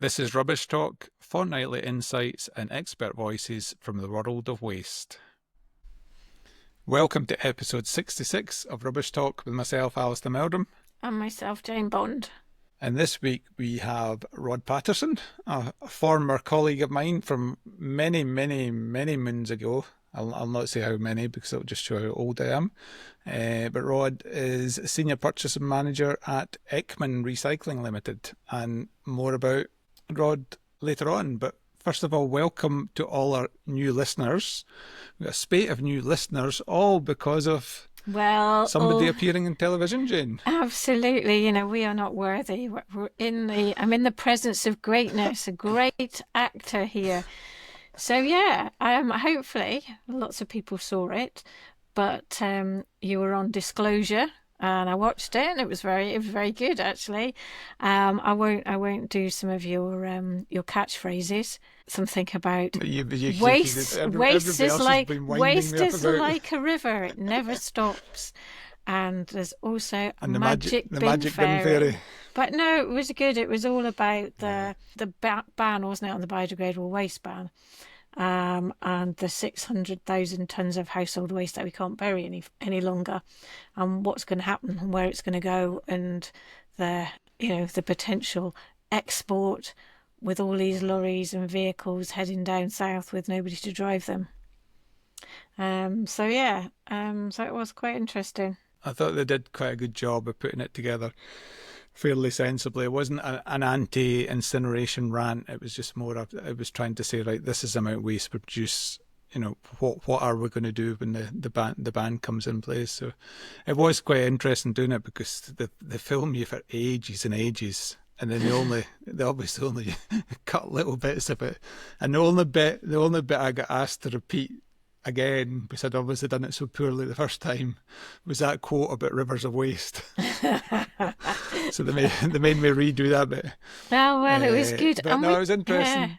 This is Rubbish Talk, fortnightly insights and expert voices from the world of waste. Welcome to episode 66 of Rubbish Talk with myself, Alistair Meldrum. And myself, Jane Bond. And this week we have Rod Paterson, a former colleague of mine from many moons ago. I'll not say how many because it'll just show how old I am. But Rod is Senior Purchasing Manager at Ekman Recycling Limited, and more about Rod later on. But first of all, welcome to all our new listeners. We've got a spate of new listeners, all because of somebody appearing in television, Jane. Absolutely. You know, we are not worthy. I'm in the presence of greatness, a great actor here. So yeah, hopefully lots of people saw it, but you were on Disclosure, and I watched it, and it was very good actually. I won't do some of your catchphrases. Something about waste. Waste is like a river; it never stops. And there's also a magic bin fairy. But no, it was good. It was all about the ban, wasn't it, on the biodegradable waste ban, and the 600,000 tonnes of household waste that we can't bury any longer, and what's going to happen and where it's going to go, and the potential export with all these lorries and vehicles heading down south with nobody to drive them. So it was quite interesting. I thought they did quite a good job of putting it together fairly sensibly. It wasn't an anti-incineration rant. It was just more of, it was trying to say, right, this is the amount of waste we produce. You know, what are we going to do when the ban comes in place? So it was quite interesting doing it, because they film you for ages and ages, and then they obviously only cut little bits of it. And the only bit I got asked to repeat again, because I'd obviously done it so poorly the first time, was that quote about rivers of waste. So they made me redo that bit. Oh well, it was good. But no, it was interesting. Yeah.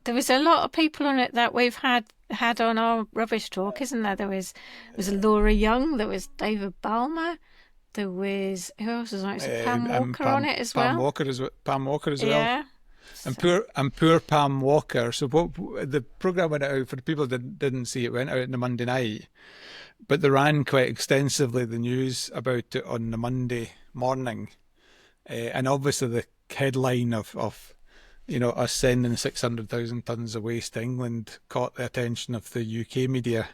There was a lot of people on it that we've had on our Rubbish Talk, isn't there? There was Laura Young, there was David Balmer, there was, who else was on it? Pam Walker on it as well. Pam Walker as well. Yeah. And poor Pam Walker. So what the programme went out, for the people that didn't see it, went out on the Monday night, but they ran quite extensively the news about it on the Monday morning, and obviously the headline of us sending 600,000 tonnes of waste to England caught the attention of the UK media.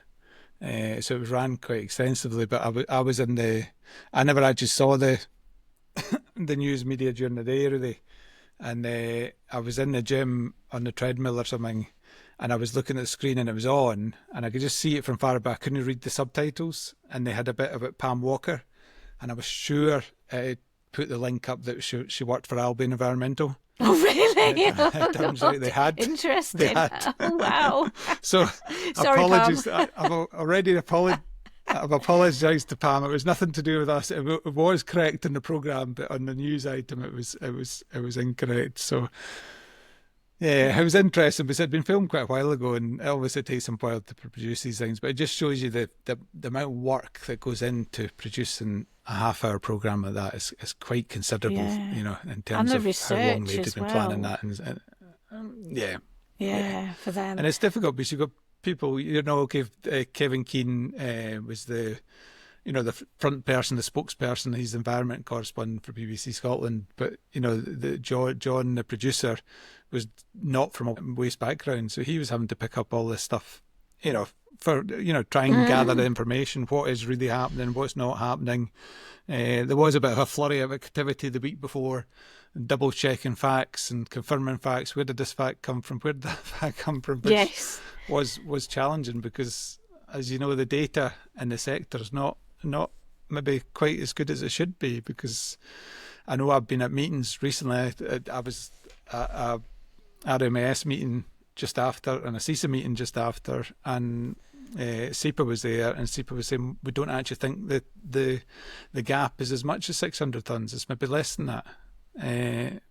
So it was ran quite extensively, but I never actually saw the news media during the day, really. And I was in the gym on the treadmill or something, and I was looking at the screen and it was on, and I could just see it from far, but I couldn't read the subtitles, and they had a bit about Pam Walker, and I was sure it put the link up that she worked for Albion Environmental. Oh, really? It turns out they had. Interesting. They had. Oh, wow. So Sorry, apologies. Pam. I've already I've apologised to Pam. It was nothing to do with us. It was correct in the programme, but on the news item, it was incorrect. So yeah, it was interesting because it had been filmed quite a while ago, and it obviously takes some while to produce these things. But it just shows you the amount of work that goes into producing a half-hour programme like that is quite considerable. Yeah. In terms of how long they've been planning that. Yeah, for them. And it's difficult because you've got people, Kevin Keane was the front person, the spokesperson. He's the environment correspondent for BBC Scotland. But, John, the producer, was not from a waste background. So he was having to pick up all this stuff, for, try and gather the information, what is really happening, what's not happening. There was a bit of a flurry of activity the week before, double checking facts and confirming facts. Where did this fact come from? Where did that fact come from? Which yes. was challenging because, as you know, the data in the sector is not maybe quite as good as it should be. Because I know I've been at meetings recently. I was at a RMS meeting just after and a CISA meeting just after, and SEPA was there, and SEPA was saying we don't actually think that the gap is as much as 600 tonnes. It's maybe less than that.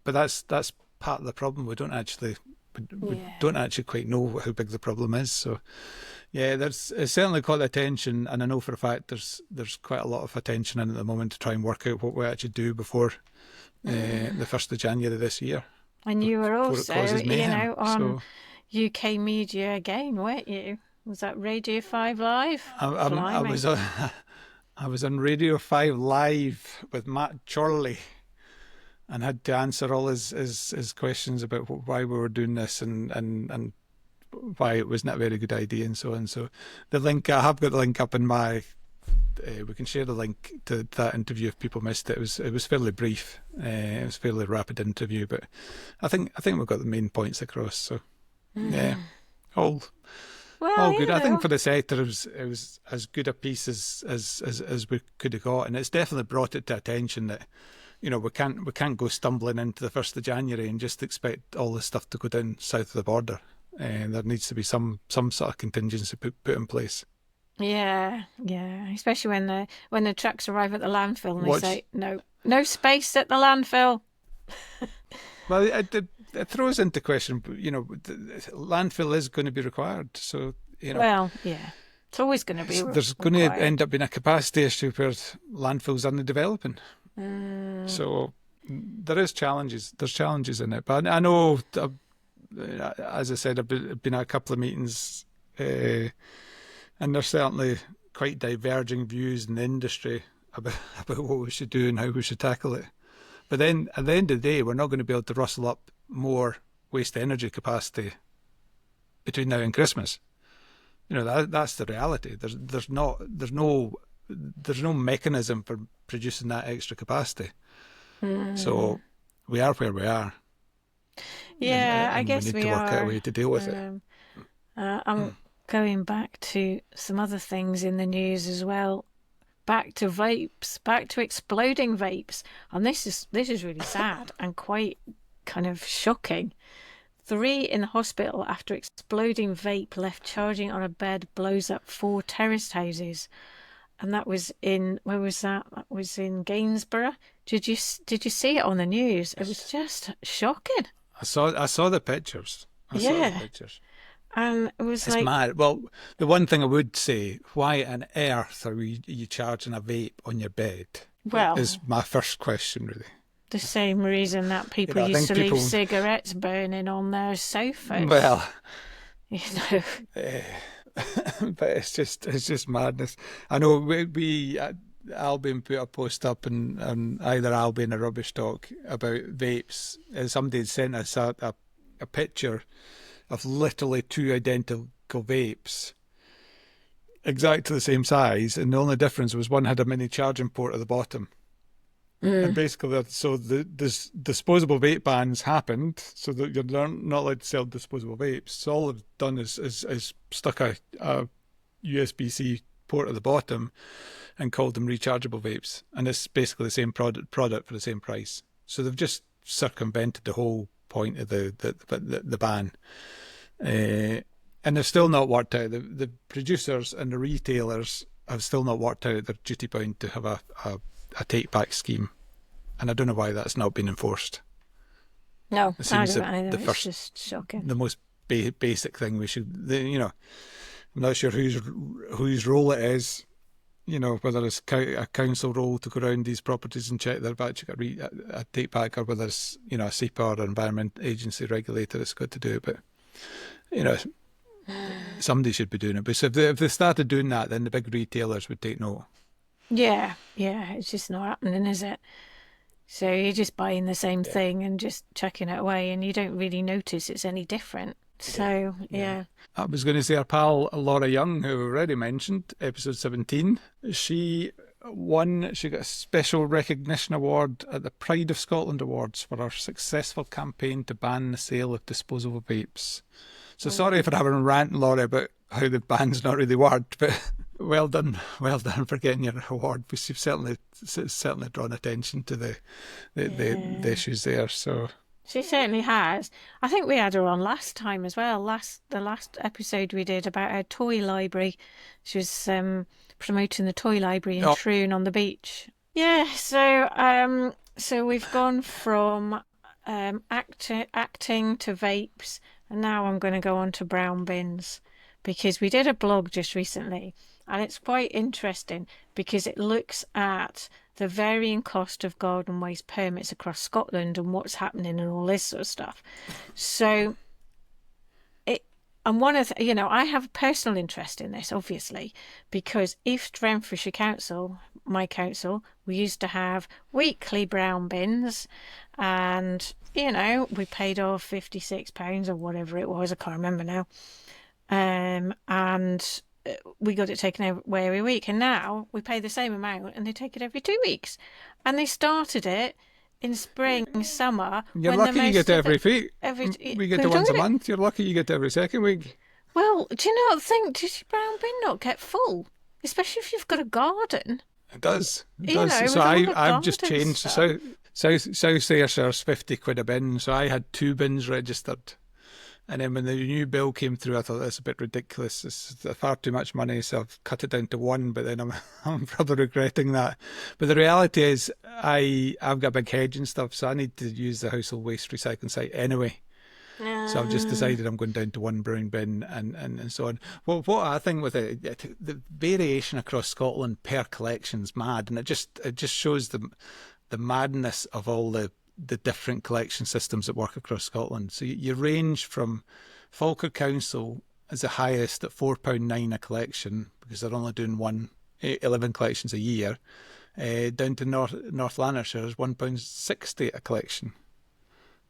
But that's part of the problem. We don't actually quite know how big the problem is. So yeah, it's certainly caught the attention, and I know for a fact there's quite a lot of attention in at the moment to try and work out what we actually do before the 1st of January this year. And you were before it also, causes mayhem. on So UK media again, weren't you? Was that Radio 5 Live? I Blimey. was on, I was on Radio 5 Live with Matt Chorley and had to answer all his questions about why we were doing this and why it wasn't a very good idea and so on. So the link, I have got the link up in my. We can share the link to that interview if people missed it. It was fairly brief. It was a fairly rapid interview, but I think we got the main points across. So yeah, all good. I think for the sector, it was as good a piece as we could have got, and it's definitely brought it to attention that we can't go stumbling into the 1st of January and just expect all this stuff to go down south of the border. And there needs to be some sort of contingency put in place. Yeah, especially when the trucks arrive at the landfill and they say no space at the landfill. Well, it throws into question, landfill is going to be required. So well, yeah, it's always going to be. There's going to end up being a capacity issue where landfills aren't developing. So there is challenges. There's challenges in it, but I know. As I said, I've been at a couple of meetings, and there's certainly quite diverging views in the industry about what we should do and how we should tackle it. But then, at the end of the day, we're not going to be able to rustle up more waste energy capacity between now and Christmas. That's the reality. There's no mechanism for producing that extra capacity. So we are where we are. Yeah, I guess we need to work out a way to deal with it. I'm going back to some other things in the news as well. Back to vapes, back to exploding vapes, and this is really sad and quite kind of shocking. 3 in the hospital after exploding vape left charging on a bed blows up 4 terraced houses, and that was in where was that? That was in Gainsborough. Did you see it on the news? It was just shocking. I saw the pictures. I saw the pictures. And it was it's mad. Well, the one thing I would say, why on earth are you charging a vape on your bed? Well, is my first question, really. The same reason that people used to leave cigarettes burning on their sofas. Well, but it's just madness. I know Albion put a post up and either Albion or Rubbish Talk about vapes. Somebody had sent us a picture of literally 2 identical vapes, exactly the same size, and the only difference was one had a mini charging port at the bottom. And basically, so this disposable vape bans happened, so that you're not allowed to sell disposable vapes. So all they've done is stuck a USB-C port at the bottom and called them rechargeable vapes, and it's basically the same product for the same price. So they've just circumvented the whole point of the ban, and they've still not worked out. The producers and the retailers have still not worked out they're duty bound to have a take back scheme, and I don't know why that's not been enforced. No, it seems I don't either. It's just shocking. The most basic thing we should, I'm not sure whose role it is. Whether it's a council role to go around these properties and check they've actually got a take back, or whether it's a SEPA or Environment Agency regulator that's got to do it. But somebody should be doing it. But so if they started doing that, then the big retailers would take note. Yeah, it's just not happening, is it? So you're just buying the same thing and just chucking it away, and you don't really notice it's any different. So, yeah. I was going to say our pal Laura Young, who we already mentioned, episode 17, she got a special recognition award at the Pride of Scotland Awards for her successful campaign to ban the sale of disposable vapes. So sorry for having a rant, Laura, about how the ban's not really worked, but well done for getting your award, because you've certainly drawn attention to the issues there. So she certainly has. I think we had her on last time as well. The last episode we did about her toy library. She was promoting the toy library in Troon on the beach. Yeah. So we've gone from acting to vapes, and now I'm going to go on to brown bins, because we did a blog just recently, and it's quite interesting. because it looks at the varying cost of garden waste permits across Scotland and what's happening and all this sort of stuff. So and one of I have a personal interest in this, obviously, because East Renfrewshire Council, my council, we used to have weekly brown bins, and we paid off £56 or whatever it was, I can't remember now, and we got it taken away every week, and now we pay the same amount and they take it every 2 weeks, and they started it in spring, summer. You're lucky you get every week. We get it once a it. month. You're lucky you get every second week. Well, do you not think, does your brown bin not get full? Especially if you've got a garden. It does. It does. So I've just changed. So South Ayrshire's £50 a bin. So I had 2 bins registered. And then when the new bill came through, I thought that's a bit ridiculous. It's far too much money, so I've cut it down to 1. But then I'm probably regretting that. But the reality is, I've got a big hedge and stuff, so I need to use the household waste recycling site anyway. So I've just decided I'm going down to 1 brown bin and so on. Well, what I think with it, the variation across Scotland per collection is mad, and it just shows the madness of all the different collection systems that work across Scotland. So you range from Falkirk Council is the highest at £4.9 a collection, because they're only doing 11 collections a year, down to North Lanarkshire is £1.60 a collection.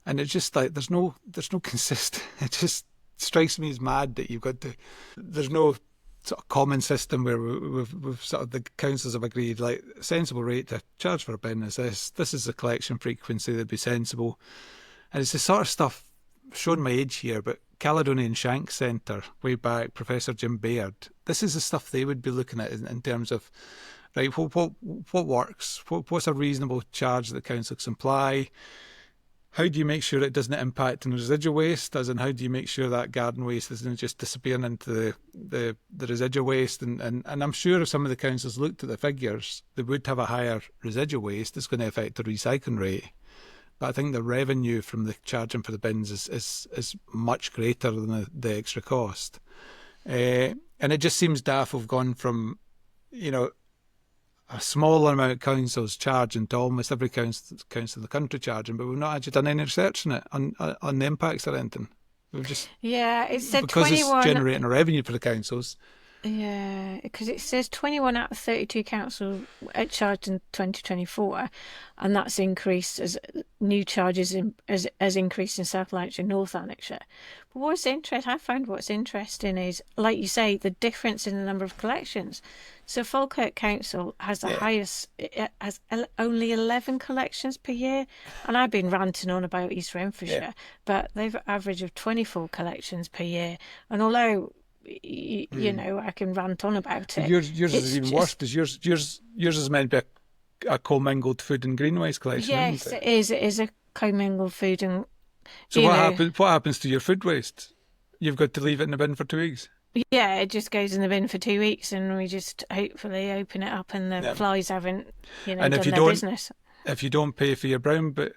And it's just like there's no consistent. It just strikes me as mad that there's no sort of common system where we've sort of, the councils have agreed, like, a sensible rate to charge for a bin is this is the collection frequency that'd be sensible. And it's the sort of stuff, showing my age here, but Caledonian Shank Centre, way back, Professor Jim Baird, this is the stuff they would be looking at in terms of, right, what works, what's a reasonable charge that the council can apply. How do you make sure it doesn't impact on residual waste? As in, how do you make sure that garden waste isn't just disappearing into the residual waste? And I'm sure if some of the councils looked at the figures, they would have a higher residual waste. It's going to affect the recycling rate. But I think the revenue from the charging for the bins is much greater than the extra cost. And it just seems daft we've gone from, a smaller amount of councils charging to almost every council in the country charging, but we've not actually done any research on it, on the impacts or anything. We've just, it said because 21, it's generating a revenue for the councils. Yeah, because it says 21 out of 32 councils charged in 2024, and that's increased as new charges as increased in South Lanarkshire and North Lanarkshire. But I found what's interesting is, like you say, the difference in the number of collections. So Falkirk Council has the highest, it has only 11 collections per year, and I've been ranting on about East Renfrewshire, but they've an average of 24 collections per year, and although I can rant on about it. Yours is even worse, because yours is meant to be a commingled food and green waste collection. Yes, isn't it? It is. It is a commingled food and. So what happens to your food waste? You've got to leave it in the bin for 2 weeks. Yeah, it just goes in the bin for 2 weeks, and we just hopefully open it up, and the flies haven't, done their business. If you don't pay for your brown bin,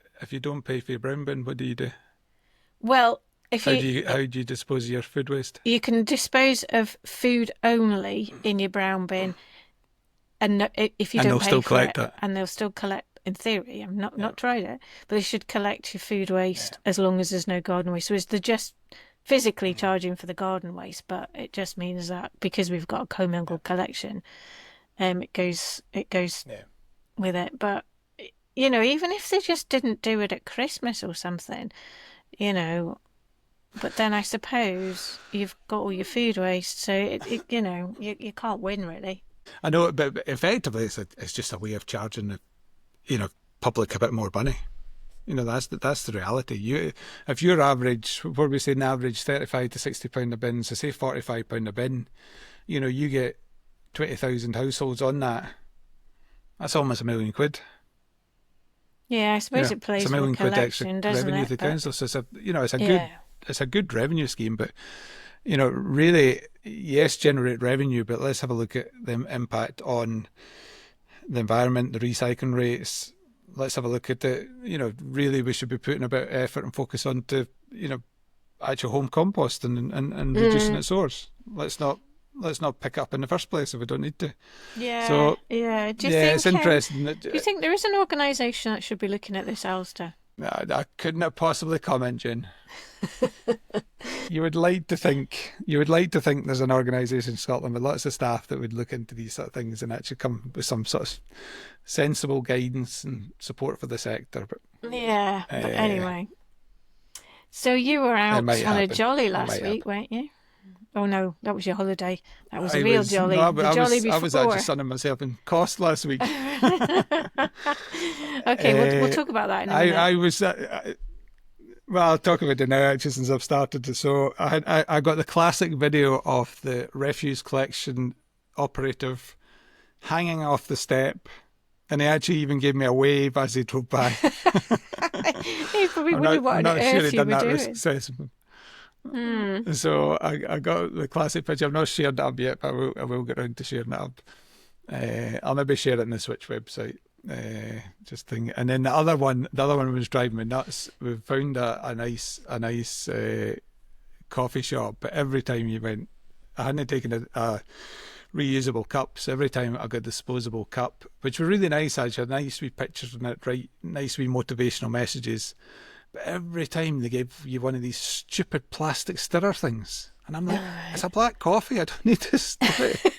what do you do? Well. How do you dispose of your food waste? You can dispose of food only in your brown bin, and if you don't pay for it, and they'll still collect. In theory, I've not tried it, but they should collect your food waste as long as there's no garden waste. So they're just physically charging for the garden waste, but it just means that because we've got a commingled collection, it goes with it. But even if they just didn't do it at Christmas or something, But then I suppose you've got all your food waste, so you can't win really. I know, but effectively it's just a way of charging the public a bit more money. That's the reality. If your average, what we say, an average £35 to £60 a bin, so say £45 a bin, you get 20,000 households on that. That's almost £1 million. Yeah, I suppose it plays it's £1 million collection, extra revenue to the council. So it's a good revenue scheme, but really, yes, generate revenue, but let's have a look at the impact on the environment, the recycling rates. Let's have a look at it. Really, we should be putting a bit of effort and focus on to actual home compost and reducing its source. Let's not let's not pick up in the first place if we don't need to. Yeah. So yeah. Do you yeah, think, it's interesting. do you think there is an organisation that should be looking at this, Alistair? I couldn't possibly comment, Jen. You would like to think there's an organisation in Scotland with lots of staff that would look into these sort of things and actually come with some sort of sensible guidance and support for the sector. But yeah, but anyway. So you were out on a jolly last week, weren't you? Oh no, that was your holiday. That was a real jolly. No, the jolly before. I was actually sunning myself in cost last week. Okay, we'll talk about that in a minute. I was. Well, I'll talk about it now actually since I've started. So I got the classic video of the refuse collection operative hanging off the step, and he actually even gave me a wave as he drove by. He probably wondered what on earth you were doing. So I got the classic picture. I've not shared it up yet, but I will get around to sharing it up. I'll maybe share it in the Switch website. And then the other one was driving me nuts. We found a nice coffee shop, but every time you went, I hadn't taken a reusable cups. Every time I got disposable cup, which were really nice actually, nice wee pictures in it, right, nice wee motivational messages. But every time they gave you one of these stupid plastic stirrer things, and I'm like, it's a black coffee. I don't need to stir it.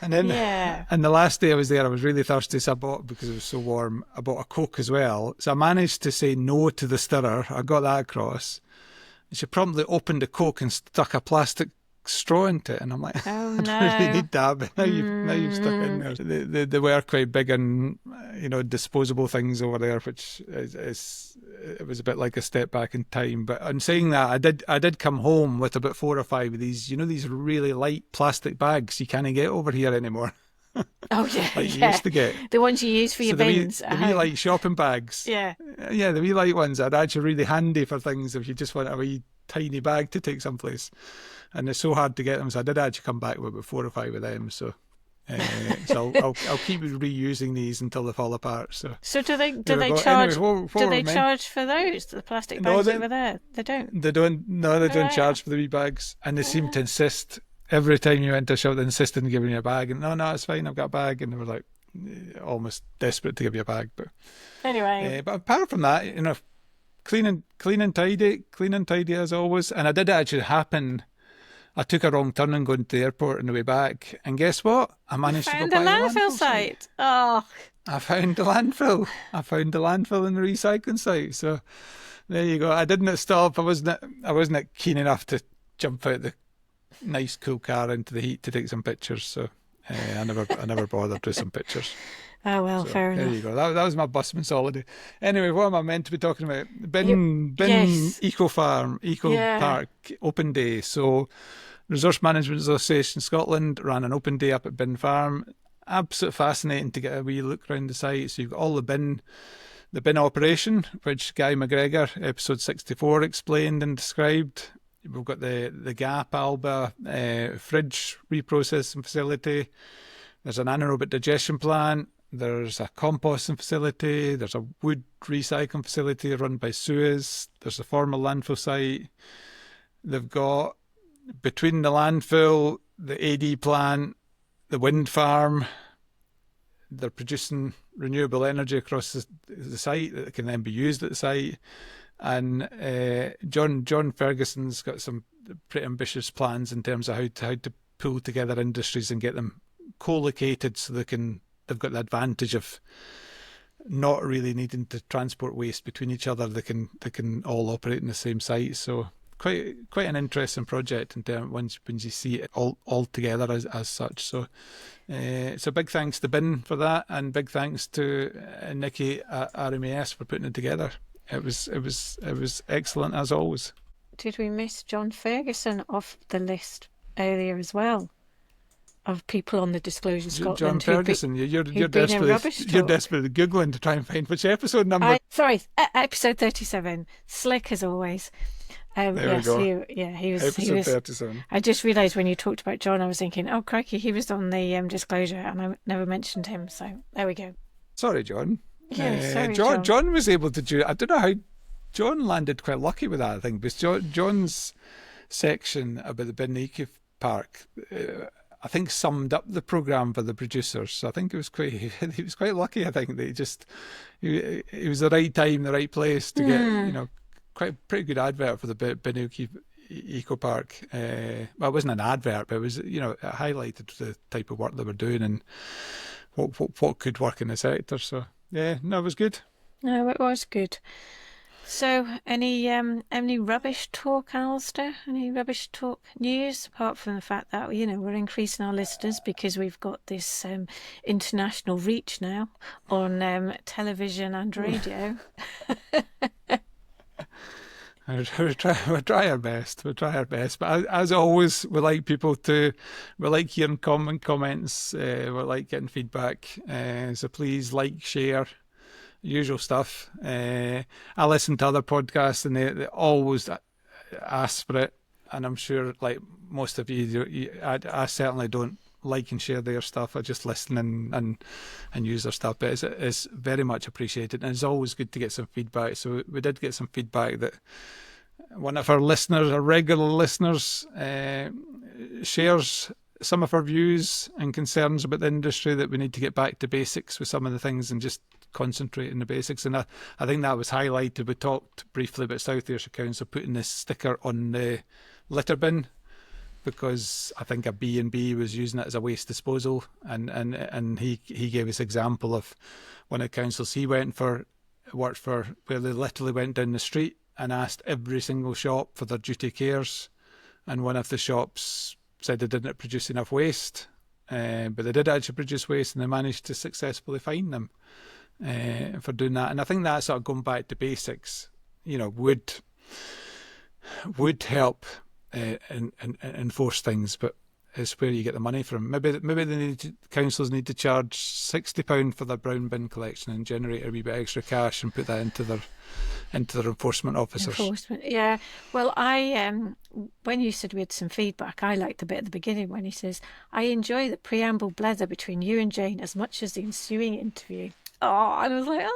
And then, and the last day I was there, I was really thirsty, so I bought, because it was so warm, I bought a Coke as well. So I managed to say no to the stirrer. I got that across. And she promptly opened the Coke and stuck a plastic straw into it, and I'm like, oh, I don't really need that, but now you've stuck it in there. They were quite big on, disposable things over there, which is it was a bit like a step back in time. But on saying that, I did come home with about 4 or 5 of these, these really light plastic bags you can't get over here anymore. Oh yeah, like you used to get the ones you use for your bins. The wee light shopping bags. Yeah, the wee light ones are actually really handy for things if you just want a wee tiny bag to take someplace. And it's so hard to get them, so I did actually come back with about 4 or 5 of them. So, I'll keep reusing these until they fall apart. So do they charge? Anyway, do they charge for those? The plastic bags over there? They don't. They don't. No, they don't charge for the wee bags, and they seem to insist every time you went to a shop. They insisted on giving you a bag, and no, it's fine. I've got a bag, and they were like almost desperate to give you a bag. But anyway, but apart from that, clean and tidy as always. And I did actually happen. I took a wrong turn and going to the airport on the way back, and guess what? I managed to go by the landfill site. Oh, I found the landfill. I found the landfill and the recycling site. So there you go. I didn't stop. I wasn't keen enough to jump out the nice cool car into the heat to take some pictures. So I never bothered with some pictures. Oh well, fair enough. There you go. That was my busman's holiday. Anyway, what am I meant to be talking about? Bin Eco Farm, Park open day. So, Resource Management Association Scotland ran an open day up at Bin Farm. Absolutely fascinating to get a wee look around the site. So you've got all the bin operation, which Guy McGregor, episode 64, explained and described. We've got the GAP Alba fridge reprocessing facility. There's an anaerobic digestion plant. There's a composting facility. There's a wood recycling facility run by Suez. There's a former landfill site. They've got, between the landfill, the AD plant, the wind farm, they're producing renewable energy across the site that can then be used at the site. And John Ferguson's got some pretty ambitious plans in terms of how to pull together industries and get them co-located so they've got the advantage of not really needing to transport waste between each other. They can all operate in the same site. So quite an interesting project in terms when you see it all together as such. So big thanks to Bin for that, and big thanks to Nikki at RMAS for putting it together. It was excellent as always. Did we miss John Ferguson off the list earlier as well? Of people on the Disclosure Scotland. John Ferguson, you're desperately Googling to try and find which episode number. Episode 37. Slick as always. There we go. He was. Episode 37. I just realised when you talked about John, I was thinking, oh crikey, he was on the Disclosure, and I never mentioned him. So there we go. Sorry, John. Yeah, John was able to do. I don't know how John landed quite lucky with that. I think because John's section about the bin Park, I think summed up the programme for the producers. So I think he was quite lucky. I think that he was the right time, the right place to get pretty good advert for the Benilk Eco Park. Well, it wasn't an advert, but it was, it highlighted the type of work they were doing and what could work in the sector. So yeah, no, it was good. No, it was good. So, any rubbish talk, Alistair? Any rubbish talk news, apart from the fact that, we're increasing our listeners because we've got this international reach now on television and radio? We try our best. But as always, we like hearing comments. We like getting feedback. So please share. Usual stuff. I listen to other podcasts and they always ask for it, and I'm sure like most of you, I certainly don't like and share their stuff. I just listen and use their stuff, but it's very much appreciated, and it's always good to get some feedback. So we did get some feedback that one of our listeners, our regular listeners, shares some of our views and concerns about the industry, that we need to get back to basics with some of the things and just concentrate on the basics. And I think that was highlighted. We talked briefly about South Ayrshire Council putting this sticker on the litter bin, because I think a B&B was using it as a waste disposal, and he gave us example of one of the councils he worked for, where they literally went down the street and asked every single shop for their duty cares, and one of the shops said they didn't produce enough waste, but they did actually produce waste, and they managed to successfully fine them for doing that. And I think that sort of going back to basics, would help enforce things, but it's where you get the money from. Maybe councils need to charge £60 for their brown bin collection and generate a wee bit extra cash and put that into their enforcement officers. Yeah. Well, when you said we had some feedback, I liked the bit at the beginning when he says, "I enjoy the preamble blether between you and Jane as much as the ensuing interview." Oh, and I was like,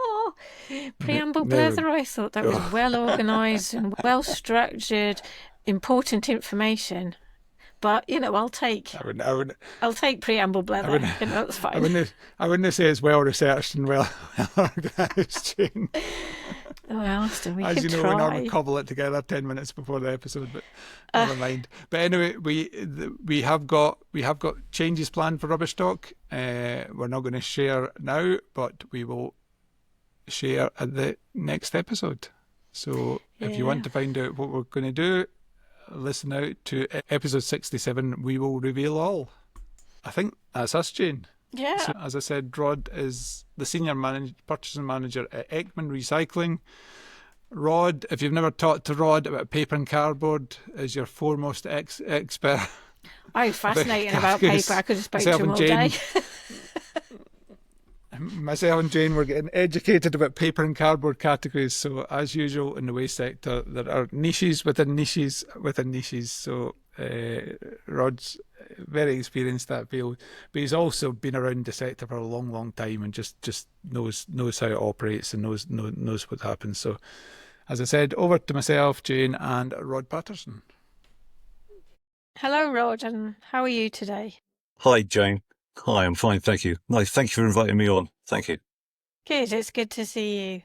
preamble blether. I thought that was well organised and well structured, important information. But I'll take preamble blether. That's fine. I wouldn't say it's well researched and well organised, Jane. Oh, Alistair, as you know, we normally cobble it together 10 minutes before the episode, but never mind. But anyway, we have got changes planned for Rubbish Talk. We're not going to share now, but we will share at the next episode. So if you want to find out what we're going to do, listen out to episode 67. We will reveal all. I think that's us, Jane. Yeah. So, as I said, Rod is the senior purchasing manager at Ekman Recycling. Rod, if you've never talked to Rod about paper and cardboard, is your foremost expert. I'm fascinating about paper. I could have spoken to him all day. Myself and Jane were getting educated about paper and cardboard categories. So as usual in the waste sector, there are niches within niches within niches. So Rod's very experienced in that field, but he's also been around the sector for a long, long time and just knows how it operates and knows what happens. So as I said, over to myself, Jane, and Rod Paterson. Hello, Rod, and how are you today? Hi, Jane. Hi, I'm fine, thank you. No, thank you for inviting me on. Thank you. Good, it's good to see you.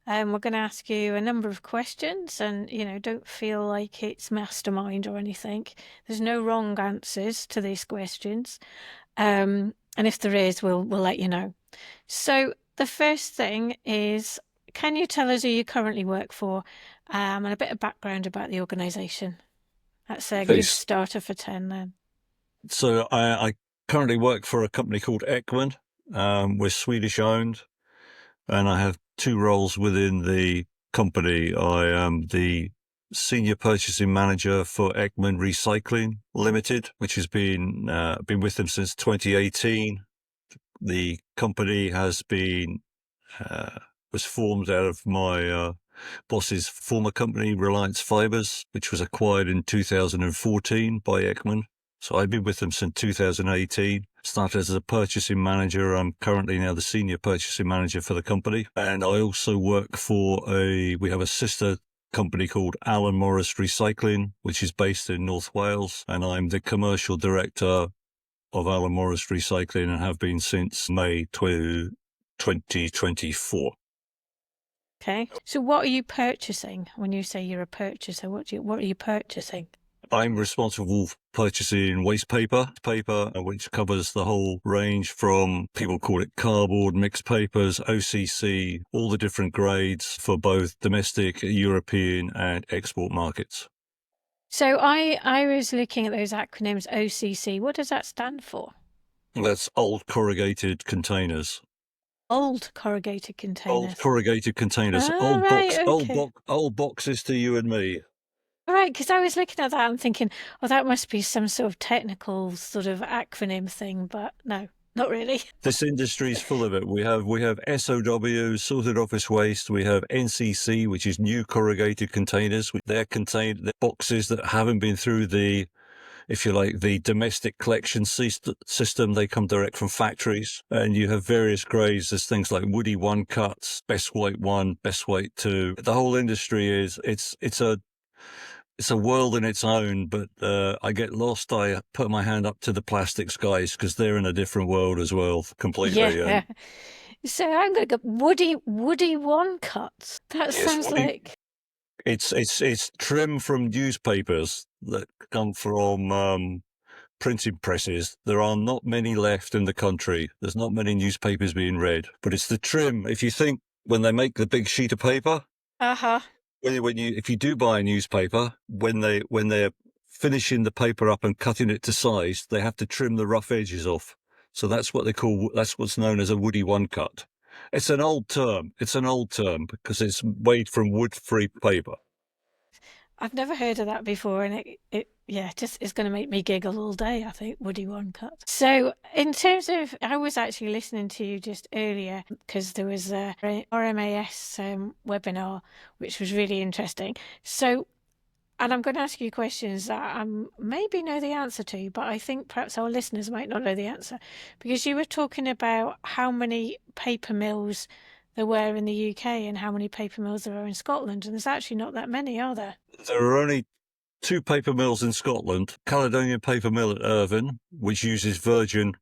We're going to ask you a number of questions, and don't feel like it's mastermind or anything. There's no wrong answers to these questions, and if there is, we'll let you know. So the first thing is, can you tell us who you currently work for, and a bit of background about the organisation? That's a good starter for 10 then. So I currently work for a company called Ekman. We're Swedish owned, and I have two roles within the company. I am the senior purchasing manager for Ekman Recycling Limited, which has been with them since 2018. The company has been was formed out of my boss's former company, Reliance Fibres, which was acquired in 2014 by Ekman. So I've been with them since 2018. Started as a purchasing manager. I'm currently now the senior purchasing manager for the company. And I also work for we have a sister company called Alan Morris Recycling, which is based in North Wales, and I'm the commercial director of Alan Morris Recycling and have been since May 2024. Okay. So what are you purchasing when you say you're a purchaser? What are you purchasing? I'm responsible for purchasing waste paper, which covers the whole range from, people call it cardboard, mixed papers, OCC, all the different grades for both domestic, European and export markets. So I was looking at those acronyms, OCC. What does that stand for? That's old corrugated containers. Old corrugated containers. Old corrugated containers. Oh, right, okay. Old boxes to you and me. Right, because I was looking at that and thinking, oh, that must be some sort of technical sort of acronym thing, but no, not really. This industry is full of it. We have SOW, sorted office waste. We have NCC, which is new corrugated containers. They're contained boxes that haven't been through the, if you like, the domestic collection system. They come direct from factories, and you have various grades. There's things like Woody 1 cuts, Best Weight 1, Best Weight 2. The whole industry it's a world in its own, but I get lost. I put my hand up to the plastics guys because they're in a different world as well, completely. Yeah. So I'm going to go Woody 1 cuts. That sounds like... It's trim from newspapers that come from printing presses. There are not many left in the country. There's not many newspapers being read, but it's the trim. If you think when they make the big sheet of paper, if you do buy a newspaper, when they're finishing the paper up and cutting it to size, they have to trim the rough edges off. So that's what's known as a Woody 1 cut. It's an old term. Because it's made from wood-free paper. I've never heard of that before, and it's going to make me giggle all day, I think, Woody 1 cut. So in terms of, I was actually listening to you just earlier because there was a RMAS webinar, which was really interesting. So, and I'm going to ask you questions that I maybe know the answer to, but I think perhaps our listeners might not know the answer, because you were talking about how many paper mills there were in the UK and how many paper mills there are in Scotland, and there's actually not that many, are there? There are only 2 paper mills in Scotland. Caledonian Paper Mill at Irvine, which uses virgin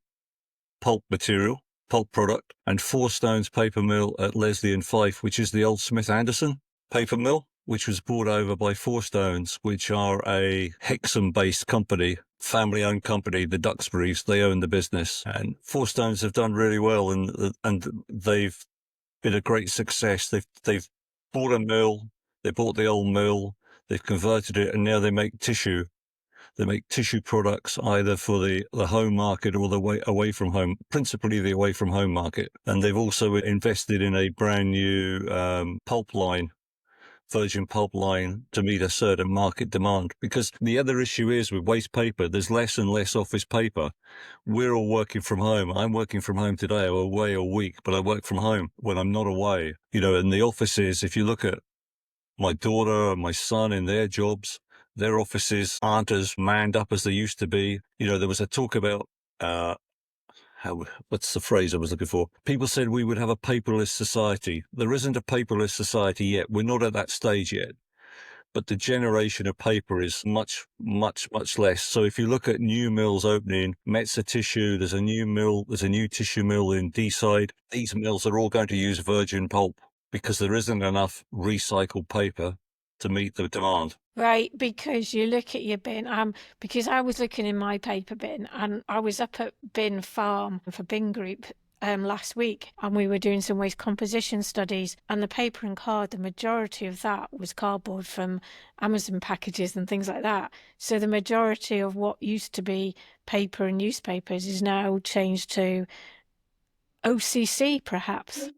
pulp material, pulp product, and Four Stones Paper Mill at Leslie and Fife, which is the old Smith Anderson paper mill, which was bought over by Four Stones, which are a Hexham-based company, family-owned company, the Duxburys. They own the business, and Four Stones have done really well, and they've been a great success. They've bought a mill, they bought the old mill, they've converted it, and now they make tissue. They make tissue products either for the home market or the away from home, principally the away from home market. And they've also invested in a brand new pulp line, virgin pulp line, to meet a certain market demand. Because the other issue is with waste paper, there's less and less office paper. We're all working from home. I'm working from home today. I'm away a week, but I work from home when I'm not away. In the offices, if you look at my daughter and my son in their jobs, their offices aren't as manned up as they used to be. There was a talk about, what's the phrase I was looking for? People said we would have a paperless society. There isn't a paperless society yet. We're not at that stage yet. But the generation of paper is much, much, much less. So if you look at new mills opening, Metzer Tissue, there's a new tissue mill in Deeside. These mills are all going to use virgin pulp because there isn't enough recycled paper to meet the demand. Right, because you look at your bin, because I was looking in my paper bin, and I was up at Bin Farm for Bin Group last week, and we were doing some waste composition studies, and the paper and card, the majority of that was cardboard from Amazon packages and things like that. So the majority of what used to be paper and newspapers is now changed to OCC, perhaps.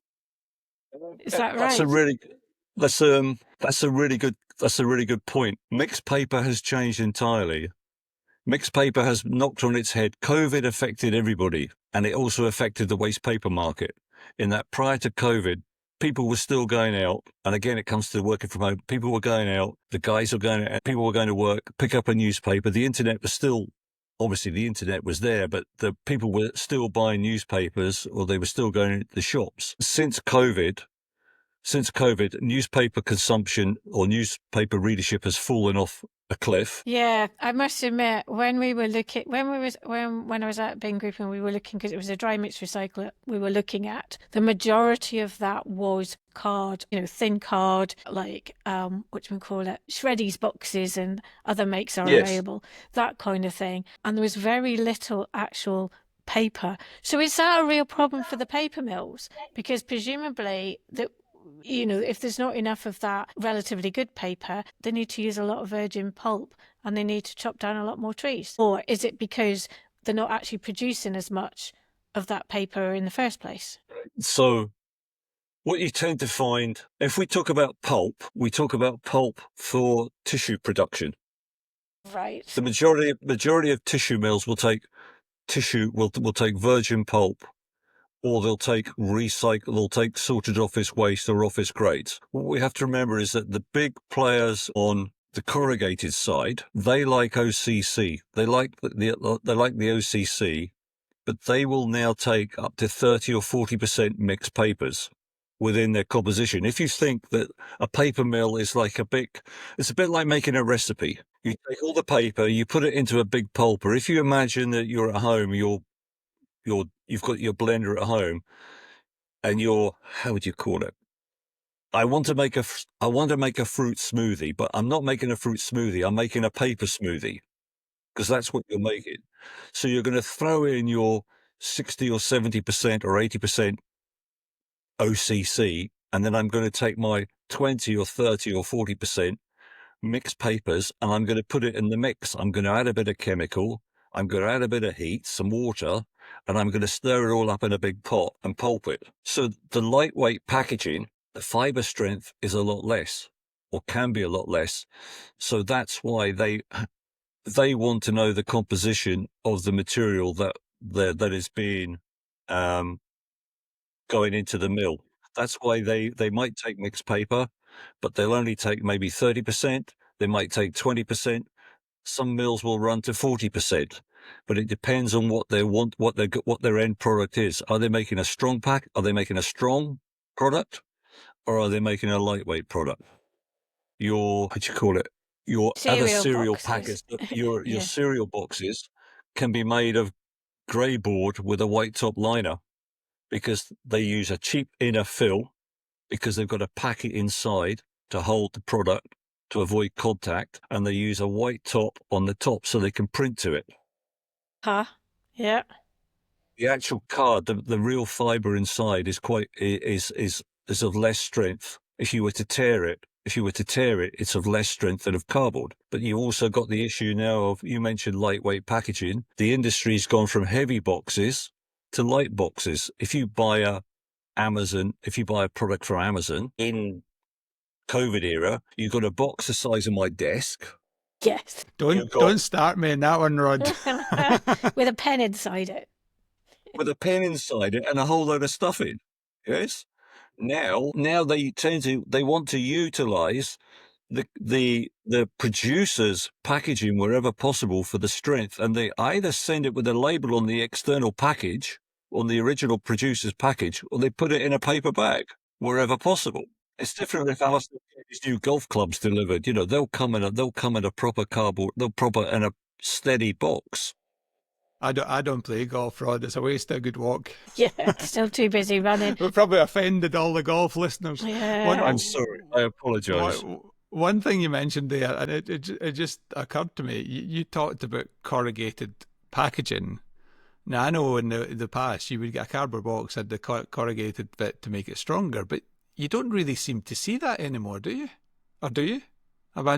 Is that right? That's a really good point. Mixed paper has changed entirely. Mixed paper has knocked on its head. COVID affected everybody, and it also affected the waste paper market. In that prior to COVID, people were still going out, and again, it comes to working from home. People were going out, the guys were going out, people were going to work, pick up a newspaper. The internet was still, obviously the internet was there, but the people were still buying newspapers, or they were still going to the shops. Since COVID, since COVID, newspaper consumption or newspaper readership has fallen off a cliff. Yeah, I must admit, when we were looking, when I was at Bin Group and we were looking, because it was a dry mix recycler we were looking at, the majority of that was card, thin card, like shreddies boxes and other makes are available, that kind of thing. And there was very little actual paper. So is that a real problem for the paper mills? Because presumably if there's not enough of that relatively good paper, they need to use a lot of virgin pulp and they need to chop down a lot more trees. Or is it because they're not actually producing as much of that paper in the first place? So what you tend to find, if we talk about pulp, we talk about pulp for tissue production. Right. The majority of tissue mills will take virgin pulp, or they'll take sorted office waste or office grades. What we have to remember is that the big players on the corrugated side, they like OCC. They like the OCC, but they will now take up to 30 or 40% mixed papers within their composition. If you think that a paper mill is it's a bit like making a recipe. You take all the paper, you put it into a big pulper. If you imagine that you're at home, you've got your blender at home, and how would you call it? I want to make a fruit smoothie, but I'm not making a fruit smoothie. I'm making a paper smoothie, because that's what you're making. So you're going to throw in your 60 or 70% or 80% OCC, and then I'm going to take my 20 or 30 or 40% mixed papers, and I'm going to put it in the mix. I'm going to add a bit of chemical. I'm going to add a bit of heat, some water, and I'm going to stir it all up in a big pot and pulp it. So the lightweight packaging, the fibre strength is a lot less, or can be a lot less. So that's why they want to know the composition of the material that is being going into the mill. That's why they might take mixed paper, but they'll only take maybe 30%. They might take 20%. Some mills will run to 40%, but it depends on what they want, what their end product is. Are they making a strong pack? Are they making a strong product, or are they making a lightweight product? Your other cereal packets, your cereal boxes can be made of grey board with a white top liner, because they use a cheap inner fill, because they've got to pack it inside to hold the product to avoid contact, and they use a white top on the top so they can print to it. Yeah. The actual card, the real fibre inside is of less strength. If you were to tear it, it's of less strength than of cardboard. But you also got the issue now you mentioned lightweight packaging. The industry's gone from heavy boxes to light boxes. If you buy a product for Amazon in COVID era, you've got a box the size of my desk. Yes. Don't start me in that one, Rod. With a pen inside it. With a pen inside it and a whole load of stuff in. Yes. Now they want to utilize the producer's packaging wherever possible for the strength, and they either send it with a label on the external package, on the original producer's package, or they put it in a paper bag wherever possible. It's different if Alistair gets new golf clubs delivered. They'll come in a proper cardboard, in a steady box. I don't play golf, Rod. It's a waste of a good walk. Yeah, still too busy running. We've probably offended all the golf listeners. Yeah. I'm sorry. I apologise. One thing you mentioned there, and it just occurred to me, you talked about corrugated packaging. Now, I know in the past you would get a cardboard box, had the corrugated bit to make it stronger, but you don't really seem to see that anymore, do you? Or do you? Am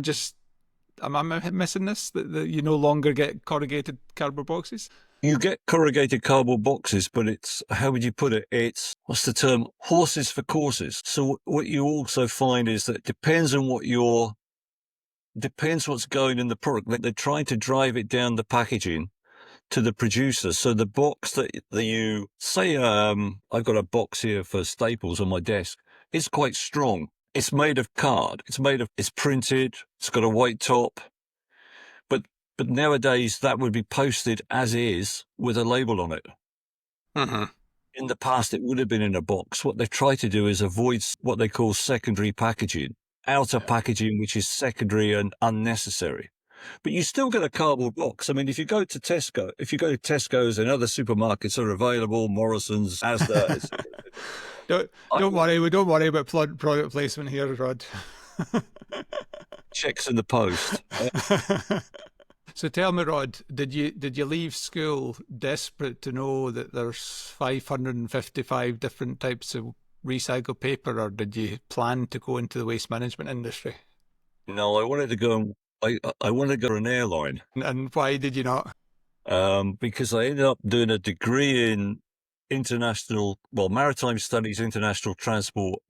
I missing this? That you no longer get corrugated cardboard boxes? You get corrugated cardboard boxes, but it's, how would you put it? It's, what's the term? Horses for courses. So what you also find is that it depends what's going in the product. They're trying to drive it down the packaging to the producer. So the box that you say, I've got a box here for Staples on my desk. It's quite strong. It's made of card. It's printed. It's got a white top. But nowadays that would be posted as is with a label on it. Mm-hmm. In the past, it would have been in a box. What they've tried to do is avoid what they call secondary packaging, outer packaging, which is secondary and unnecessary. But you still get a cardboard box. I mean, if you go to Tesco's and other supermarkets are available, Morrison's, Asda. Don't worry, we don't worry about product placement here, Rod. Checks in the post. So tell me, Rod, did you leave school desperate to know that there's 555 different types of recycled paper, or did you plan to go into the waste management industry? No, I wanted to go. I wanted to go to an airline. And why did you not? Because I ended up doing a degree in maritime studies, international transport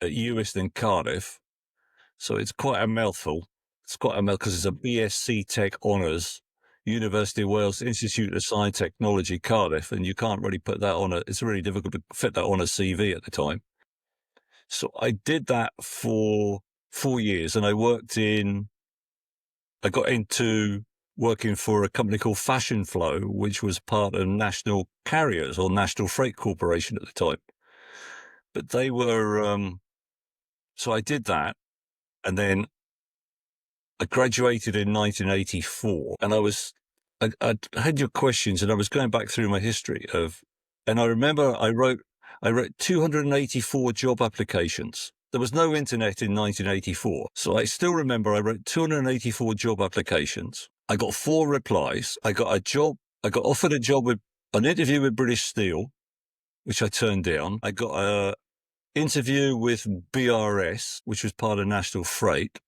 at UIST in Cardiff. So it's quite a mouthful. It's quite a mouthful because it's a BSc Tech Honours, University of Wales Institute of Science Technology, Cardiff, and you can't really put that on it's really difficult to fit that on a CV at the time. So I did that for 4 years, and I got into working for a company called Fashion Flow, which was part of National Carriers or National Freight Corporation at the time. But they were, so I did that, and then I graduated in 1984, and I had your questions, and I was going back through my history and I remember I wrote 284 job applications. There was no internet in 1984. So I still remember I wrote 284 job applications. I got 4 replies. I got offered an interview with British Steel, which I turned down. I got an interview with BRS, which was part of National Freight,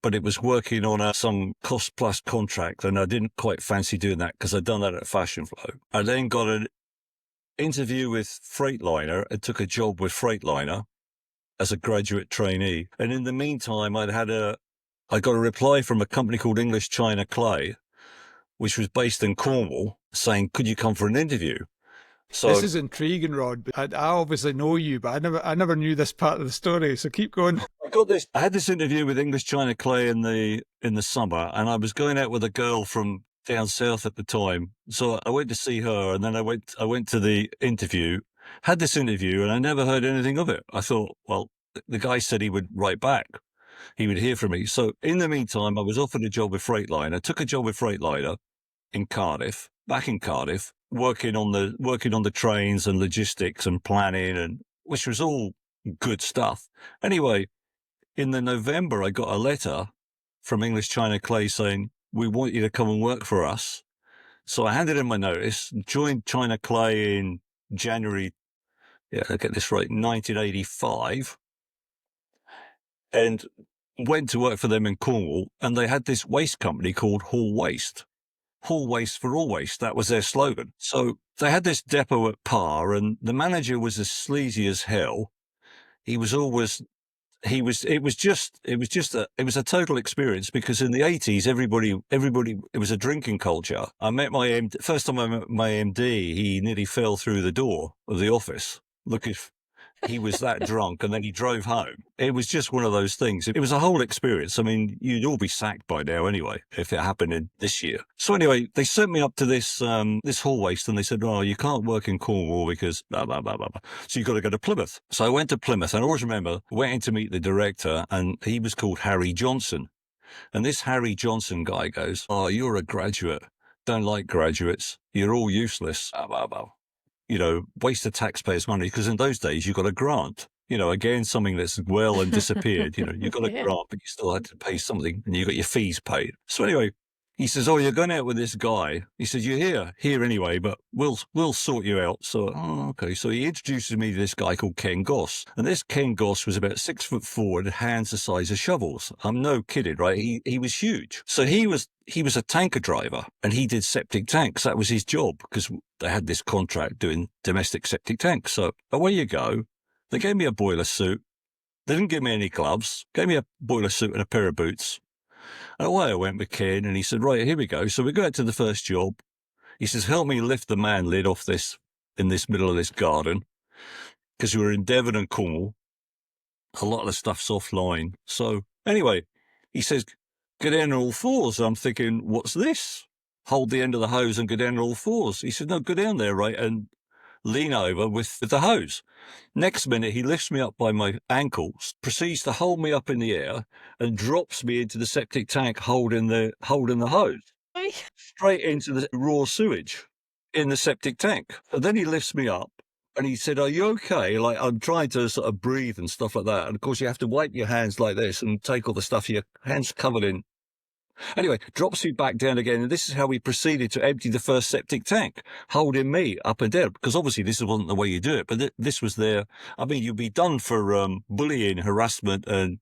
but it was working on some cost plus contract, and I didn't quite fancy doing that because I'd done that at Fashion Flow. I then got an interview with Freightliner and took a job with Freightliner as a graduate trainee. And in the meantime, I got a reply from a company called English China Clay, which was based in Cornwall, saying, could you come for an interview? So this is intriguing, Rod. I obviously know you, but I never knew this part of the story. So keep going. I had this interview with English China Clay in the summer, and I was going out with a girl from down south at the time. So I went to see her, and then I went to the interview, had this interview, and I never heard anything of it. I thought, well, the guy said he would write back. He would hear from me. So in the meantime, I was offered a job with Freightliner. I took a job with Freightliner in Cardiff, back in Cardiff, working on the trains and logistics and planning, and which was all good stuff. Anyway, in the November, I got a letter from English China Clay saying, we want you to come and work for us. So I handed in my notice, joined China Clay in January, I get this right, 1985, and went to work for them in Cornwall. And they had this waste company called Hall Waste. Hall Waste for all waste. That was their slogan. So they had this depot at Par, and the manager was as sleazy as hell. It was a total experience because in the 80s, everybody, it was a drinking culture. First time I met my MD, he nearly fell through the door of the office. Look, if he was that drunk, and then he drove home. It was just one of those things. It was a whole experience. I mean, you'd all be sacked by now anyway, if it happened in this year. So anyway, they sent me up to this Hall Waste, and they said, oh, you can't work in Cornwall because blah, blah, blah, blah, blah. So you've got to go to Plymouth. So I went to Plymouth, and I always remember, went in to meet the director, and he was called Harry Johnson. And this Harry Johnson guy goes, oh, you're a graduate. Don't like graduates. You're all useless. Blah, blah, blah. Waste of taxpayers' money, because in those days you got a grant. Again, something that's well and disappeared. You got a grant, but you still had to pay something, and you got your fees paid. So anyway, he says, "Oh, you're going out with this guy." He says, "You're here anyway, but we'll sort you out." So, okay. So he introduces me to this guy called Ken Goss, and this Ken Goss was about 6'4" and hands the size of shovels. I'm no kidding, right? He was huge. So he was a tanker driver, and he did septic tanks. That was his job because they had this contract doing domestic septic tanks. So away you go. They gave me a boiler suit. They didn't give me any gloves. Gave me a boiler suit and a pair of boots. And away I went with Ken, and he said, right, here we go. So we go out to the first job. He says, help me lift the man lid off this, in this middle of this garden, because we were in Devon and Cornwall. A lot of the stuff's offline. So anyway, he says, go down on all fours. I'm thinking, what's this? Hold the end of the hose and go down on all fours. He said, no, go down there, right, and lean over with the hose. Next minute, he lifts me up by my ankles, proceeds to hold me up in the air, and drops me into the septic tank holding the hose, straight into the raw sewage in the septic tank. And then he lifts me up and he said, "Are you okay?" Like, I'm trying to sort of breathe and stuff like that. And of course, you have to wipe your hands like this and take all the stuff, your hands covered in. Anyway, drops me back down again. And this is how we proceeded to empty the first septic tank, holding me up and down. Because obviously this wasn't the way you do it, but this was there. I mean, you'd be done for bullying, harassment, and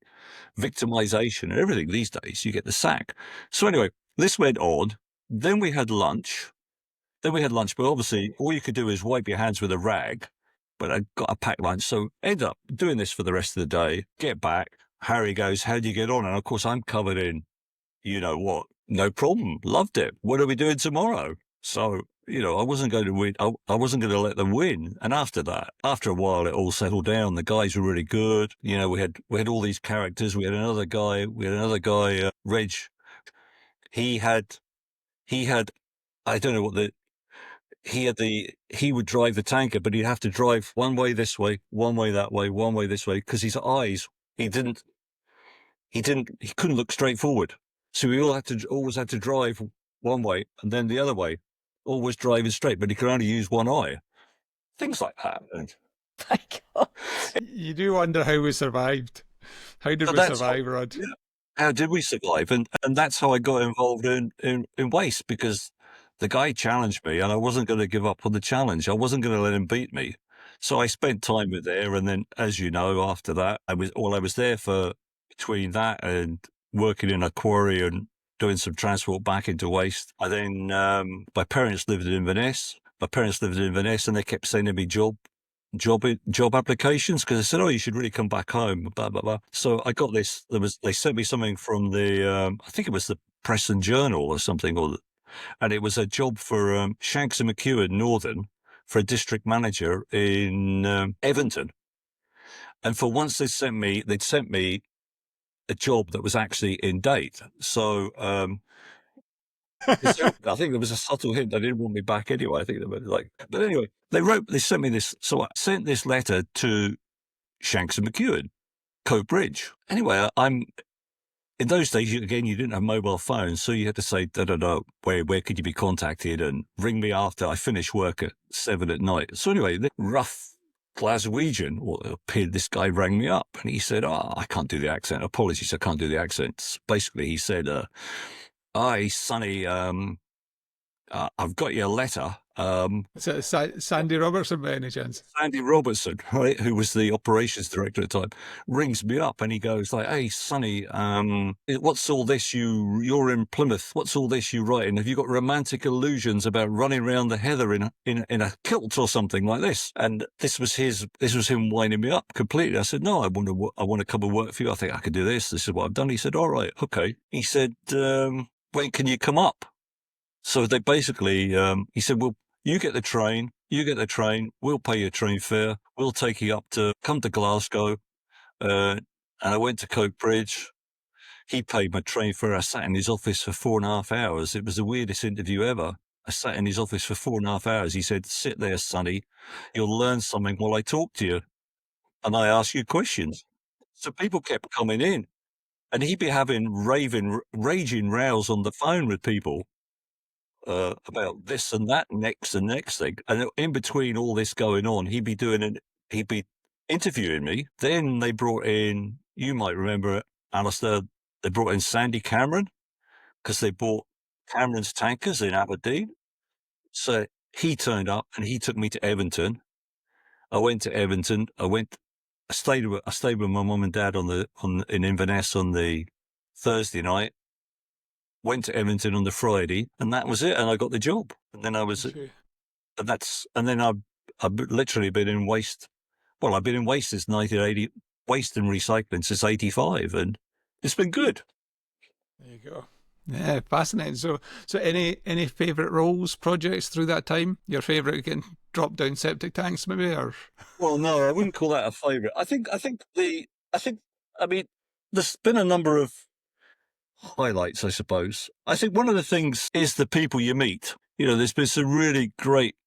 victimization and everything these days. You get the sack. So anyway, this went on. Then we had lunch. But obviously all you could do is wipe your hands with a rag. But I got a packed lunch, so end up doing this for the rest of the day. Get back. Harry goes, "How do you get on?" And of course, I'm covered in, you know what? No problem. Loved it. What are we doing tomorrow? So, I wasn't going to win. I wasn't going to let them win. And after that, after a while, it all settled down. The guys were really good. We had all these characters. We had another guy, Reg. He had, I don't know he would drive the tanker, but he'd have to drive one way this way, one way that way, one way this way, because his eyes, he couldn't look straight forward. So we always had to drive one way and then the other way, always driving straight, but he could only use one eye. Things like that. My God. You do wonder how we survived. How did we survive, Rod? Yeah. How did we survive? And that's how I got involved in waste, because the guy challenged me and I wasn't going to give up on the challenge. I wasn't going to let him beat me. So I spent time with there. And then, as you know, after that, I was there for between that and working in a quarry and doing some transport back into waste. I then, my parents lived in Inverness. And they kept sending me job applications, because they said, "Oh, you should really come back home." Blah blah blah. So I got this. They sent me something from the I think it was the Press and Journal or something, and it was a job for Shanks and McEwen Northern for a district manager in Everton. And for once, they'd sent me a job that was actually in date. So I think there was a subtle hint they didn't want me back anyway. I think they were like, but anyway, they sent me this. So I sent this letter to Shanks and McEwen, Coat Bridge. Anyway, in those days, you didn't have mobile phones, so you had to say, where could you be contacted, and ring me after I finish work at 7 at night. So anyway, the rough Glaswegian, this guy rang me up and he said, "Oh, I can't do the accent. Apologies, I can't do the accent." Basically, he said, "Hi, Sonny, I've got your letter." So Sandy Robertson, by any chance? Sandy Robertson, right, who was the operations director at the time, rings me up and he goes like, "Hey, Sonny, what's all this you're in Plymouth? What's all this you writing? Have you got romantic illusions about running around the heather in a kilt or something like this?" And this was him winding me up completely. I said, "No, I want to come and work for you. I think I could do this. This is what I've done." He said, "All right, okay." He said, "When can you come up?" So they basically, he said, "Well, you get the train, we'll pay your train fare, we'll take you come to Glasgow." And I went to Coat Bridge. He paid my train fare. I sat in his office for 4.5 hours. It was the weirdest interview ever. I sat in his office for 4.5 hours. He said, "Sit there, Sonny. You'll learn something while I talk to you. And I ask you questions." So people kept coming in and he'd be having raging rows on the phone with people. About this and that, next thing. And in between all this going on, he'd be interviewing me. Then they brought in, you might remember it, Alistair, they brought in Sandy Cameron, because they bought Cameron's tankers in Aberdeen. So he turned up and he took me to Everton. I went to Everton. I stayed with my mum and dad in Inverness on the Thursday night. Went to Everton on the Friday, and that was it. And I got the job. And then I've literally been in waste. Well, I've been in waste since 1980, waste and recycling since 85, and it's been good. There you go. Yeah, fascinating. So any favourite roles, projects through that time? Your favourite getting dropped down septic tanks, maybe, or? Well, no, I wouldn't call that a favourite. I mean, there's been a number of highlights, I suppose. I think one of the things is the people you meet. There's been some really great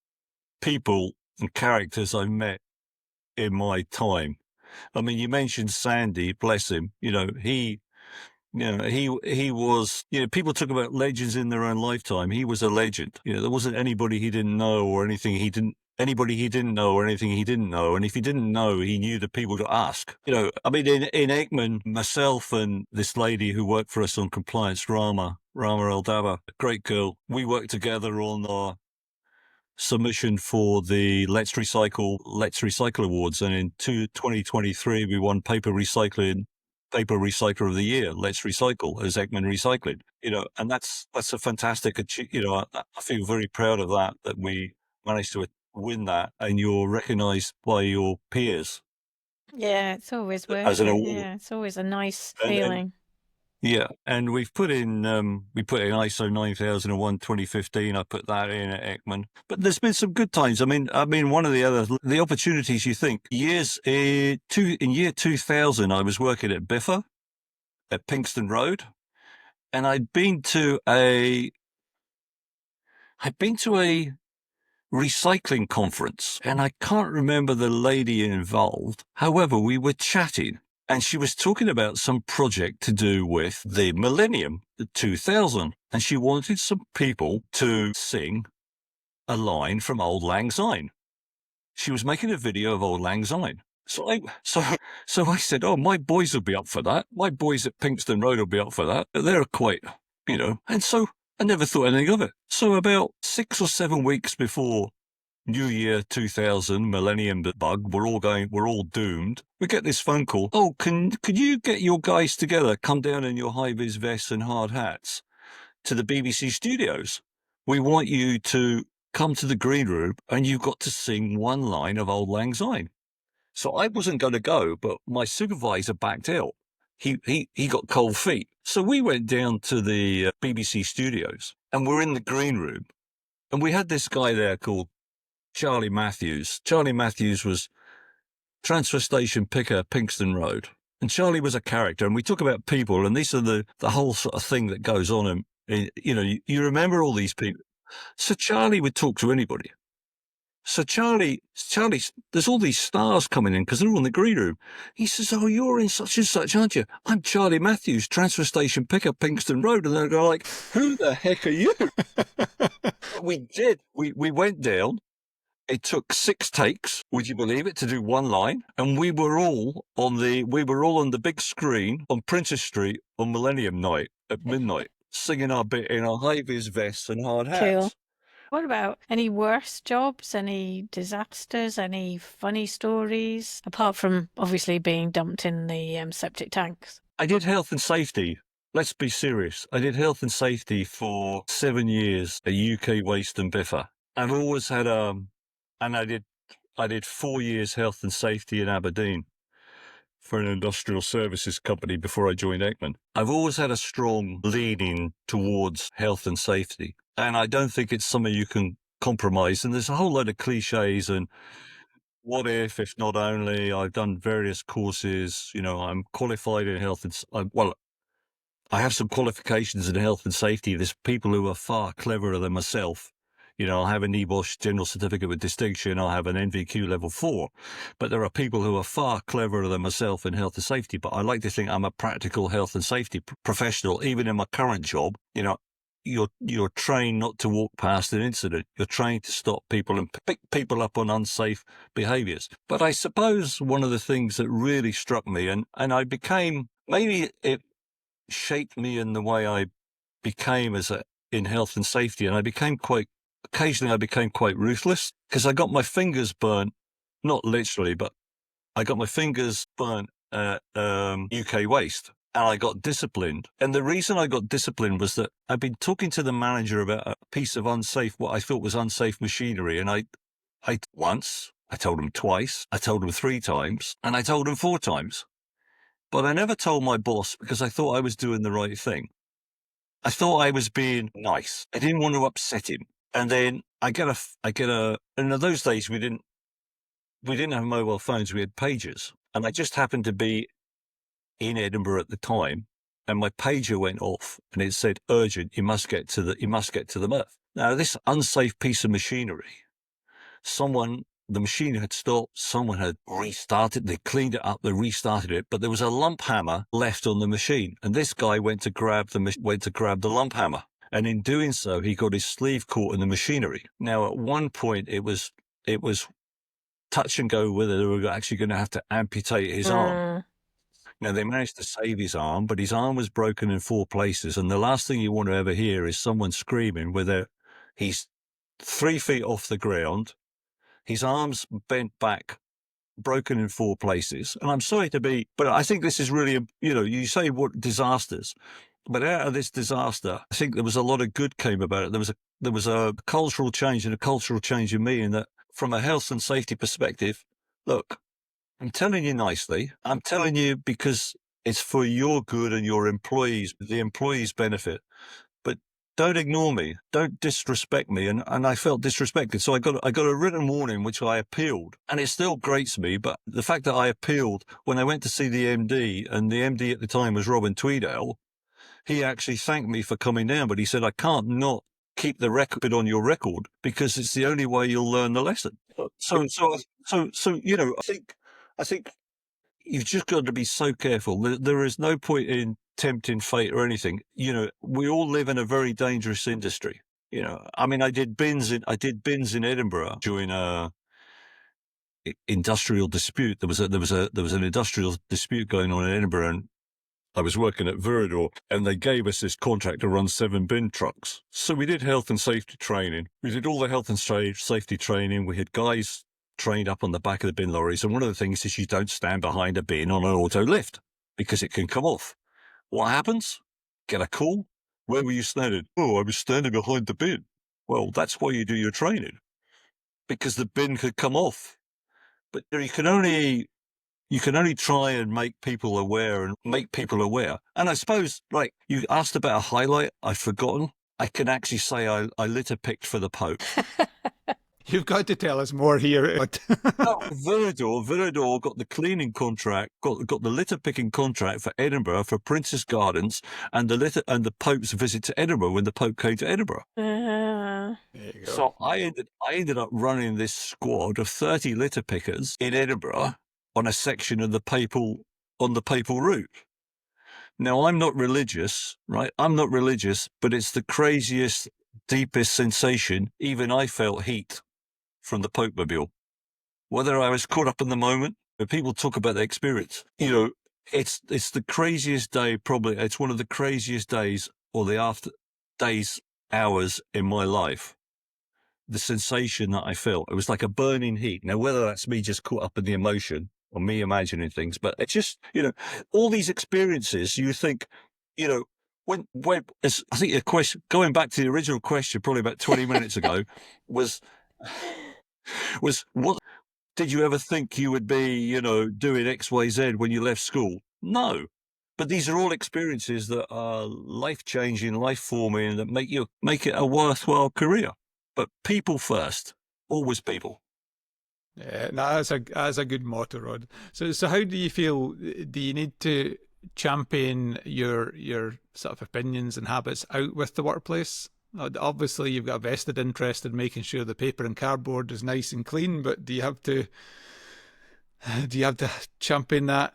people and characters I've met in my time. I mean, you mentioned Sandy, bless him. He was, people talk about legends in their own lifetime. He was a legend. There wasn't anybody he didn't know or anything he didn't know or anything he didn't know. And if he didn't know, he knew the people to ask. I mean, in Ekman, myself and this lady who worked for us on compliance, Rama Eldaba, great girl, we worked together on our submission for the Let's Recycle Awards. And in 2023, we won Paper Recycler of the Year, Let's Recycle, as Ekman Recycling. And that's a fantastic achievement. I feel very proud of that we managed to win that, and you're recognized by your peers. Yeah, it's always worth as an it. award. Yeah, it's always a nice And feeling. yeah, and we've put in ISO 9001 2015. I put that in at Ekman. But there's been some good times. I mean, one of the opportunities you think in year 2000, I was working at Biffa at Pinkston Road, and I'd been to a recycling conference, and I can't remember the lady involved. However, we were chatting, and she was talking about some project to do with the millennium, the 2000, and she wanted some people to sing a line from Old Lang Syne. She was making a video of Old Lang Syne. So I said, oh, my boys will be up for that. My boys at Pinkston Road will be up for that. They're quite, and so I never thought anything of it. So about 6 or 7 weeks before New Year 2000, Millennium Bug, we're all doomed. We get this phone call. Oh, could you get your guys together, come down in your high-vis vests and hard hats to the BBC studios? We want you to come to the green room and you've got to sing one line of Old Lang Syne. So I wasn't going to go, but my supervisor backed out. He got cold feet. So we went down to the BBC studios, and we're in the green room, and we had this guy there called Charlie Matthews. Charlie Matthews was transfer station picker, Pinkston Road. And Charlie was a character, and we talk about people, and these are the whole sort of thing that goes on. And, you remember all these people. So Charlie would talk to anybody. So Charlie, there's all these stars coming in because they're all in the green room. He says, oh, you're in such and such, aren't you? I'm Charlie Matthews, transfer station picker, Pinkston Road. And they're going like, who the heck are you? We did. We went down. It took 6 takes, would you believe it, to do one line, and we were all on the big screen on Princess Street on Millennium Night at midnight, singing our bit in our high-vis vests and hard hats. Cool. What about any worse jobs, any disasters, any funny stories, apart from obviously being dumped in the septic tanks? I did health and safety. Let's be serious. I did health and safety for 7 years at UK Waste and Biffa. I've always had and I did 4 years health and safety in Aberdeen for an industrial services company before I joined Ekman. I've always had a strong leaning towards health and safety, and I don't think it's something you can compromise. And there's a whole load of cliches and what if not only. I've done various courses. I'm qualified in health and I have some qualifications in health and safety. There's people who are far cleverer than myself. I have a NEBOSH General Certificate with Distinction. I have an NVQ Level 4. But there are people who are far cleverer than myself in health and safety. But I like to think I'm a practical health and safety professional. Even in my current job, you're trained not to walk past an incident. You're trained to stop people and pick people up on unsafe behaviours. But I suppose one of the things that really struck me, and I became, maybe it shaped me in the way I became in health and safety, and occasionally I became quite ruthless because I got my fingers burnt, not literally, but I got my fingers burnt at UK Waste, and I got disciplined. And the reason I got disciplined was that I'd been talking to the manager about a piece of what I thought was unsafe machinery, and I once, I told him twice, I told him 3 times, and I told him 4 times. But I never told my boss because I thought I was doing the right thing. I thought I was being nice. I didn't want to upset him. And then and in those days we didn't have mobile phones, we had pagers. And I just happened to be in Edinburgh at the time, and my pager went off and it said, urgent, you must get to the MRF. Now, this unsafe piece of machinery, someone the machine had stopped. Someone had restarted. They cleaned it up. They restarted it, but there was a lump hammer left on the machine, and this guy went to grab the lump hammer. And in doing so, he got his sleeve caught in the machinery. Now, at one point, it was touch and go whether they were actually going to have to amputate his arm. Now, they managed to save his arm, but his arm was broken in 4 places. And the last thing you want to ever hear is someone screaming whether he's 3 feet off the ground, his arm's bent back, broken in 4 places. And I'm sorry to be, but I think this is really, you say what disasters, but out of this disaster, I think there was a lot of good came about it. There was a cultural change and a cultural change in me, in that from a health and safety perspective, look, I'm telling you nicely. I'm telling you because it's for your good and your employees, the employees' benefit. But don't ignore me. Don't disrespect me. And I felt disrespected. So I got a written warning, which I appealed. And it still grates me. But the fact that I appealed, when I went to see the MD, and the MD at the time was Robin Tweedale, he actually thanked me for coming down. But he said, I can't not keep the record on your record because it's the only way you'll learn the lesson. So I think you've just got to be so careful. There is no point in tempting fate or anything. We all live in a very dangerous industry. I mean, I did bins in Edinburgh during a industrial dispute. There was an industrial dispute going on in Edinburgh, and I was working at Viridor, and they gave us this contract to run 7 bin trucks. So we did health and safety training. We did all the health and safety training. We had guys trained up on the back of the bin lorries. And one of the things is you don't stand behind a bin on an auto lift because it can come off. What happens? Get a call. Where were you standing? Oh, I was standing behind the bin. Well, that's why you do your training, because the bin could come off. But you can only try and make people aware. And I suppose, like, you asked about a highlight, I've forgotten. I can actually say I litter picked for the Pope. You've got to tell us more here. No, Viridor got the cleaning contract, got the litter picking contract for Edinburgh, for Princess Gardens, and the Pope's visit to Edinburgh when the Pope came to Edinburgh. There you go. So I ended up running this squad of 30 litter pickers in Edinburgh on a section of the papal route. Now, I'm not religious, right? I'm not religious, but it's the craziest, deepest sensation. Even I felt heat from the Pope mobile. Whether I was caught up in the moment, when people talk about their experience, it's the craziest day, probably. It's one of the craziest days, or hours in my life. The sensation that I felt, it was like a burning heat. Now, whether that's me just caught up in the emotion or me imagining things, but it's just, all these experiences, you think, when I think the question, going back to the original question, probably about 20 minutes ago, was what did you ever think you would be, doing X, Y, Z when you left school? No. But these are all experiences that are life-changing, life-forming, that make it a worthwhile career. But people first, always people. Yeah, no, that's a good motto, Rod. So how do you feel? Do you need to champion your sort of opinions and habits out with the workplace? Obviously, you've got a vested interest in making sure the paper and cardboard is nice and clean, but do you have to champion that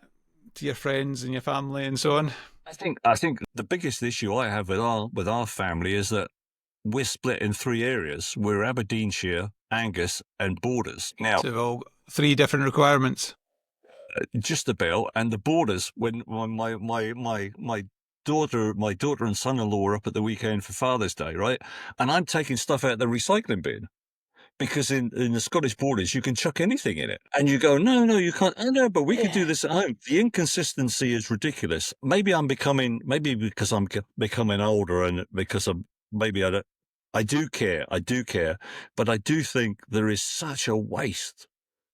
to your friends and your family and so on? I think the biggest issue I have with our family is that we're split in 3 areas. We're Aberdeenshire, Angus, and Borders. Now, So we've all 3 different requirements. just about. And the Borders, when my daughter and son-in-law were up at the weekend for Father's Day, right? And I'm taking stuff out of the recycling bin. Because in the Scottish Borders, you can chuck anything in it. And you go, no, you can't. Oh, no, but we can do this at home. The inconsistency is ridiculous. Maybe because I'm becoming older, and because I do care, but I do think there is such a waste.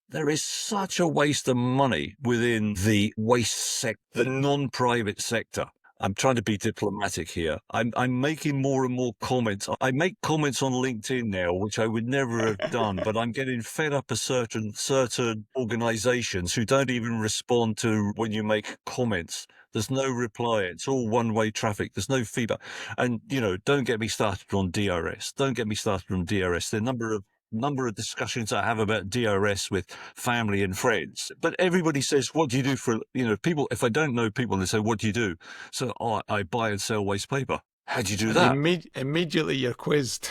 There is such a waste of money within the the non-private sector. I'm trying to be diplomatic here. I'm making more and more comments. I make comments on LinkedIn now, which I would never have done, but I'm getting fed up of certain organizations who don't even respond to when you make comments. There's no reply. It's all one-way traffic. There's no feedback. And, don't get me started on DRS. The number of number of discussions I have about DRS with family and friends. But everybody says, what do you do for, people, if I don't know people, they say, what do you do? So I buy and sell waste paper. How do you do And that? immediately you're quizzed.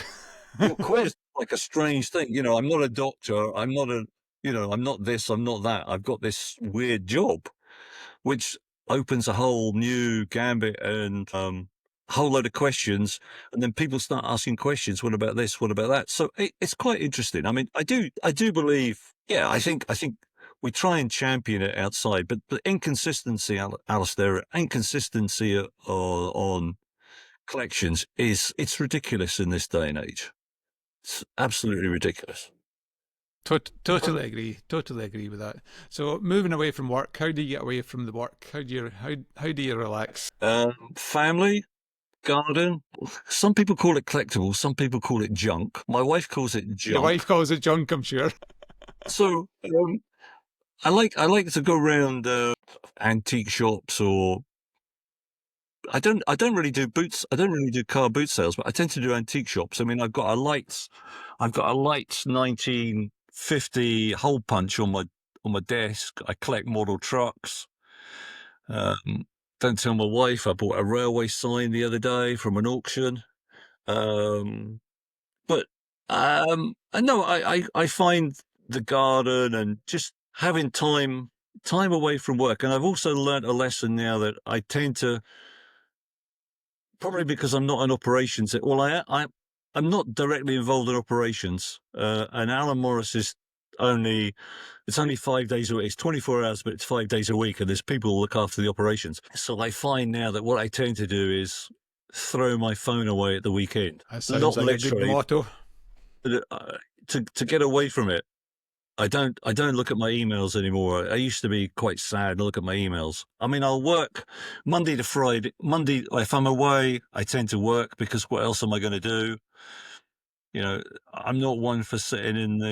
You're quizzed like a strange thing. I'm not a doctor. I'm not I'm not this, I'm not that. I've got this weird job, which opens a whole new gambit and a whole load of questions. And then people start asking questions. What about this? What about that? So it's quite interesting. I mean, I do believe, I think we try and champion it outside, but the inconsistency, Alistair, inconsistency on collections it's ridiculous in this day and age. It's absolutely ridiculous. Totally agree. Totally agree with that. So moving away from work, how do you get away from the work? How do you relax? Family, garden. Some people call it collectibles. Some people call it junk. My wife calls it junk. Your wife calls it junk, I'm sure. So I like to go around antique shops, or I don't really do boots. I don't really do car boot sales, but I tend to do antique shops. I mean, I've got a light 1950 hole punch on my desk. I collect model trucks. Don't tell my wife, I bought a railway sign the other day from an auction. But no, I find the garden and just having time away from work. And I've also learnt a lesson now that I tend to, probably because I'm not in operations. Well, I'm not directly involved in operations. And Alan Morris is it's only 5 days a week. It's 24 hours, but it's 5 days a week. And there's people who look after the operations. So I find now that what I tend to do is throw my phone away at the weekend. That sounds Not like literally, a good motto. To get away from it. I don't look at my emails anymore. I used to be quite sad and look at my emails. I mean, I'll work Monday to Friday. Monday, if I'm away, I tend to work because what else am I going to do? I'm not one for sitting in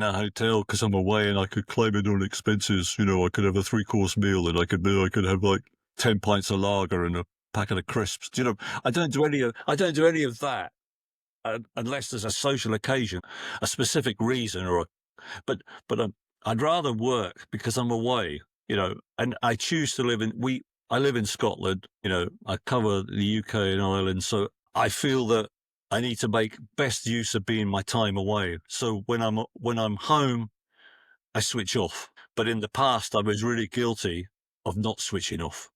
a hotel because I'm away and I could claim it on expenses. I could have a 3-course meal and I could have like 10 pints of lager and a packet of crisps. I don't do any of that. Unless there's a social occasion, a specific reason, but I'd rather work because I'm away, and I choose to I live in Scotland, I cover the UK and Ireland, so I feel that I need to make best use of being my time away. So when I'm home, I switch off. But in the past, I was really guilty of not switching off,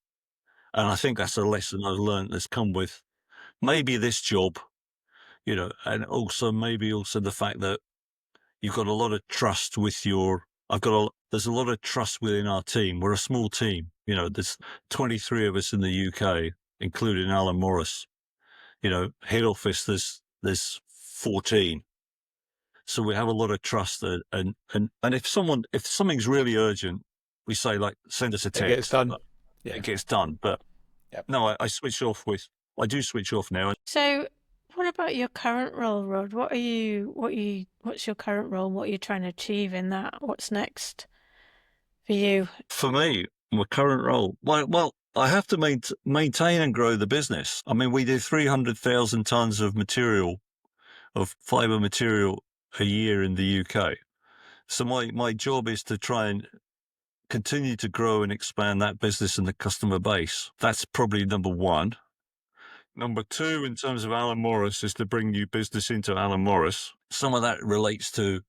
and I think that's a lesson I've learned that's come with maybe this job. And also maybe the fact that you've got a lot of trust with there's a lot of trust within our team. We're a small team. There's 23 of us in the UK, including Alan Morris. Head office, there's 14. So we have a lot of trust, and if something's really urgent, we say, like, send us a text. It gets done. Yeah. It gets done. But Yep. no, I switch off I do switch off now. So, what about your current role, Rod? What's your current role? What are you trying to achieve in that? What's next for you? For me, my current role, well, I have to maintain and grow the business. I mean, we do 300,000 tons of fibre material a year in the UK. So my job is to try and continue to grow and expand that business and the customer base. That's probably number one. Number two, in terms of Alan Morris, is to bring new business into Alan Morris. Some of that relates to,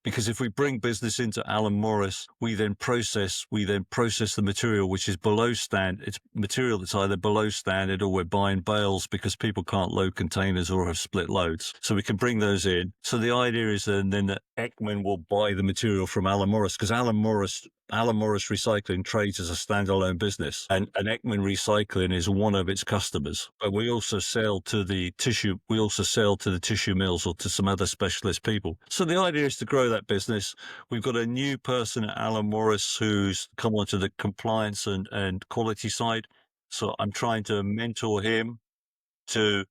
because if we bring business into Alan Morris, we then process the material which is below standard. It's material that's either below standard, or we're buying bales because people can't load containers or have split loads. So we can bring those in. So the idea is then that Ekman will buy the material from Alan Morris, because Alan Morris Recycling trades as a standalone business, and Ekman Recycling is one of its customers. But we also sell to the tissue mills or to some other specialist people. So the idea is to grow that business. We've got a new person at Alan Morris who's come onto the compliance and quality side. So I'm trying to mentor him to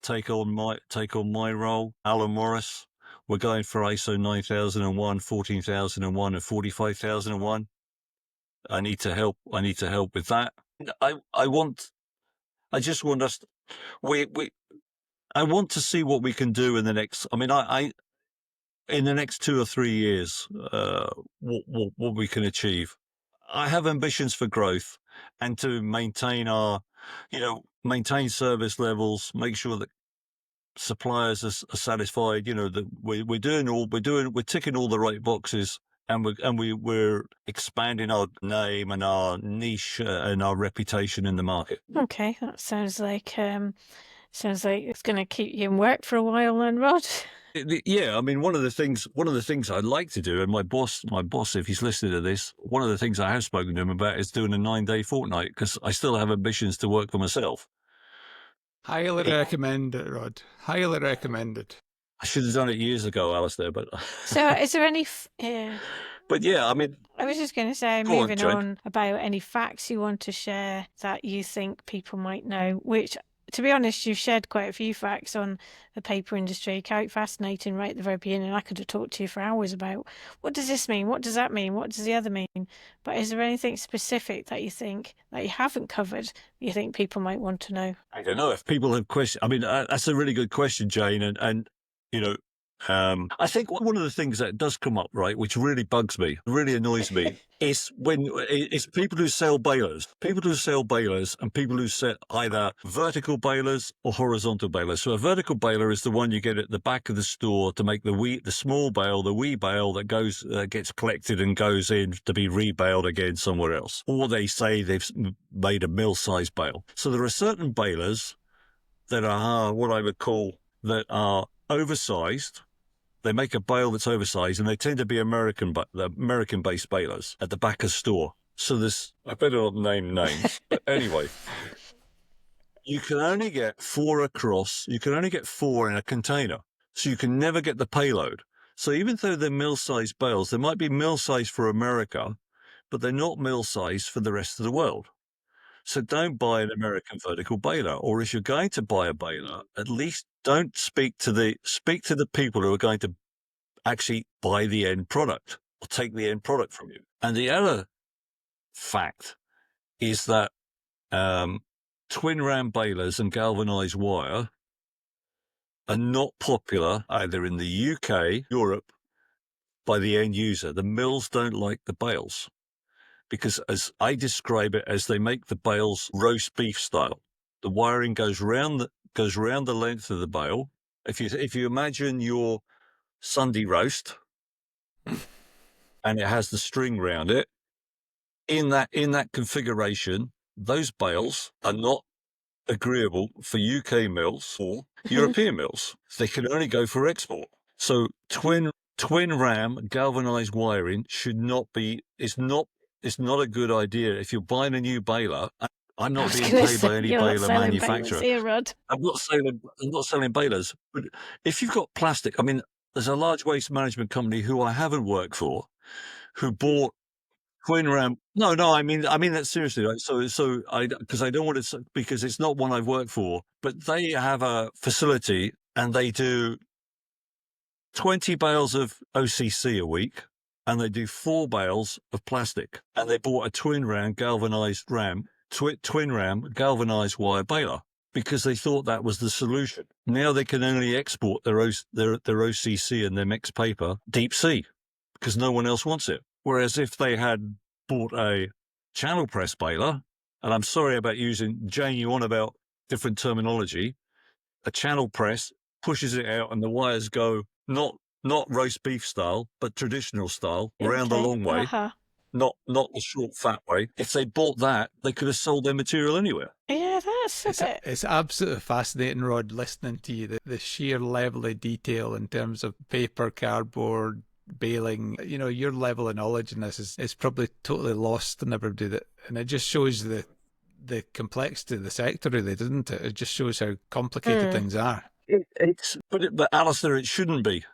take on my role. Alan Morris. We're going for ISO 9001, 14001, and 45001. I need to help with that. I just want us. I want to see what we can do in the next. I mean, I in the next 2 or 3 years, what we can achieve. I have ambitions for growth and to maintain our, maintain service levels, make sure that suppliers are satisfied. That we're ticking all the right boxes, and we're expanding our name and our niche and our reputation in the market. Okay, that sounds like it's going to keep you in work for a while, then, Rod. Yeah, I mean, one of the things I'd like to do, and my boss, if he's listening to this, one of the things I have spoken to him about is doing a 9-day fortnight, because I still have ambitions to work for myself. Highly recommend it, Rod. Highly recommended. I should have done it years ago, Alistair, but So, is there any? but yeah, I mean, I was just going to say, Go on, moving Jane. on, about any facts you want to share that you think people might know, which, to be honest, you've shared quite a few facts on the paper industry, quite fascinating right at the very beginning. I could have talked to you for hours about what does this mean? What does that mean? What does the other mean? But is there anything specific that you think that you haven't covered that you think people might want to know? I don't know if people have questions. I mean, that's a really good question, Jane. And you know, I think one of the things that does come up, right, which really bugs me, really annoys me, is when it's people who sell balers, and people who sell either vertical balers or horizontal balers. So a vertical baler is the one you get at the back of the store to make the small bale, the wee bale that gets collected and goes in to be rebaled again somewhere else. Or they say they've made a mill-sized bale. So there are certain balers that are what I would call that are oversized. They make a bale that's oversized, and they tend to be American-based balers at the back of store. So I better not name names, but anyway, you can only get 4 across. You can only get 4 in a container, so you can never get the payload. So even though they're mill-sized bales, they might be mill-sized for America, but they're not mill-sized for the rest of the world. So don't buy an American vertical baler, or if you're going to buy a baler, at least don't speak to the people who are going to actually buy the end product or take the end product from you. And the other fact is that twin ram balers and galvanized wire are not popular either in the UK, Europe, by the end user. The mills don't like the bales, because as I describe it, as they make the bales roast beef style. The wiring goes round the length of the bale. If you imagine your Sunday roast, and it has the string round it, in that configuration, those bales are not agreeable for UK mills or European mills. They can only go for export. So twin ram galvanized wiring it's not a good idea. If you're buying a new baler, I'm not being paid by any baler manufacturer. Here, Rod. I'm not selling balers, but if you've got plastic, I mean, there's a large waste management company who I haven't worked for, who bought twin ram. No, I mean that seriously. Right? Because I don't want to, because it's not one I've worked for, but they have a facility and they do 20 bales of OCC a week, and they do 4 bales of plastic. And they bought a twin ram galvanized wire baler because they thought that was the solution. Now they can only export their OCC and their mixed paper deep sea because no one else wants it. Whereas if they had bought a channel press baler, and I'm sorry about using, Jane, you on about different terminology, a channel press pushes it out and the wires go not roast beef style, but traditional style, around the long way, not the short fat way. If they bought that, they could have sold their material anywhere. Yeah, it's absolutely fascinating, Rod, listening to you, the sheer level of detail in terms of paper, cardboard, baling. Your level of knowledge in this is probably totally lost on everybody, and it just shows the complexity of the sector, really, doesn't it? It just shows how complicated things are. But Alistair, it shouldn't be.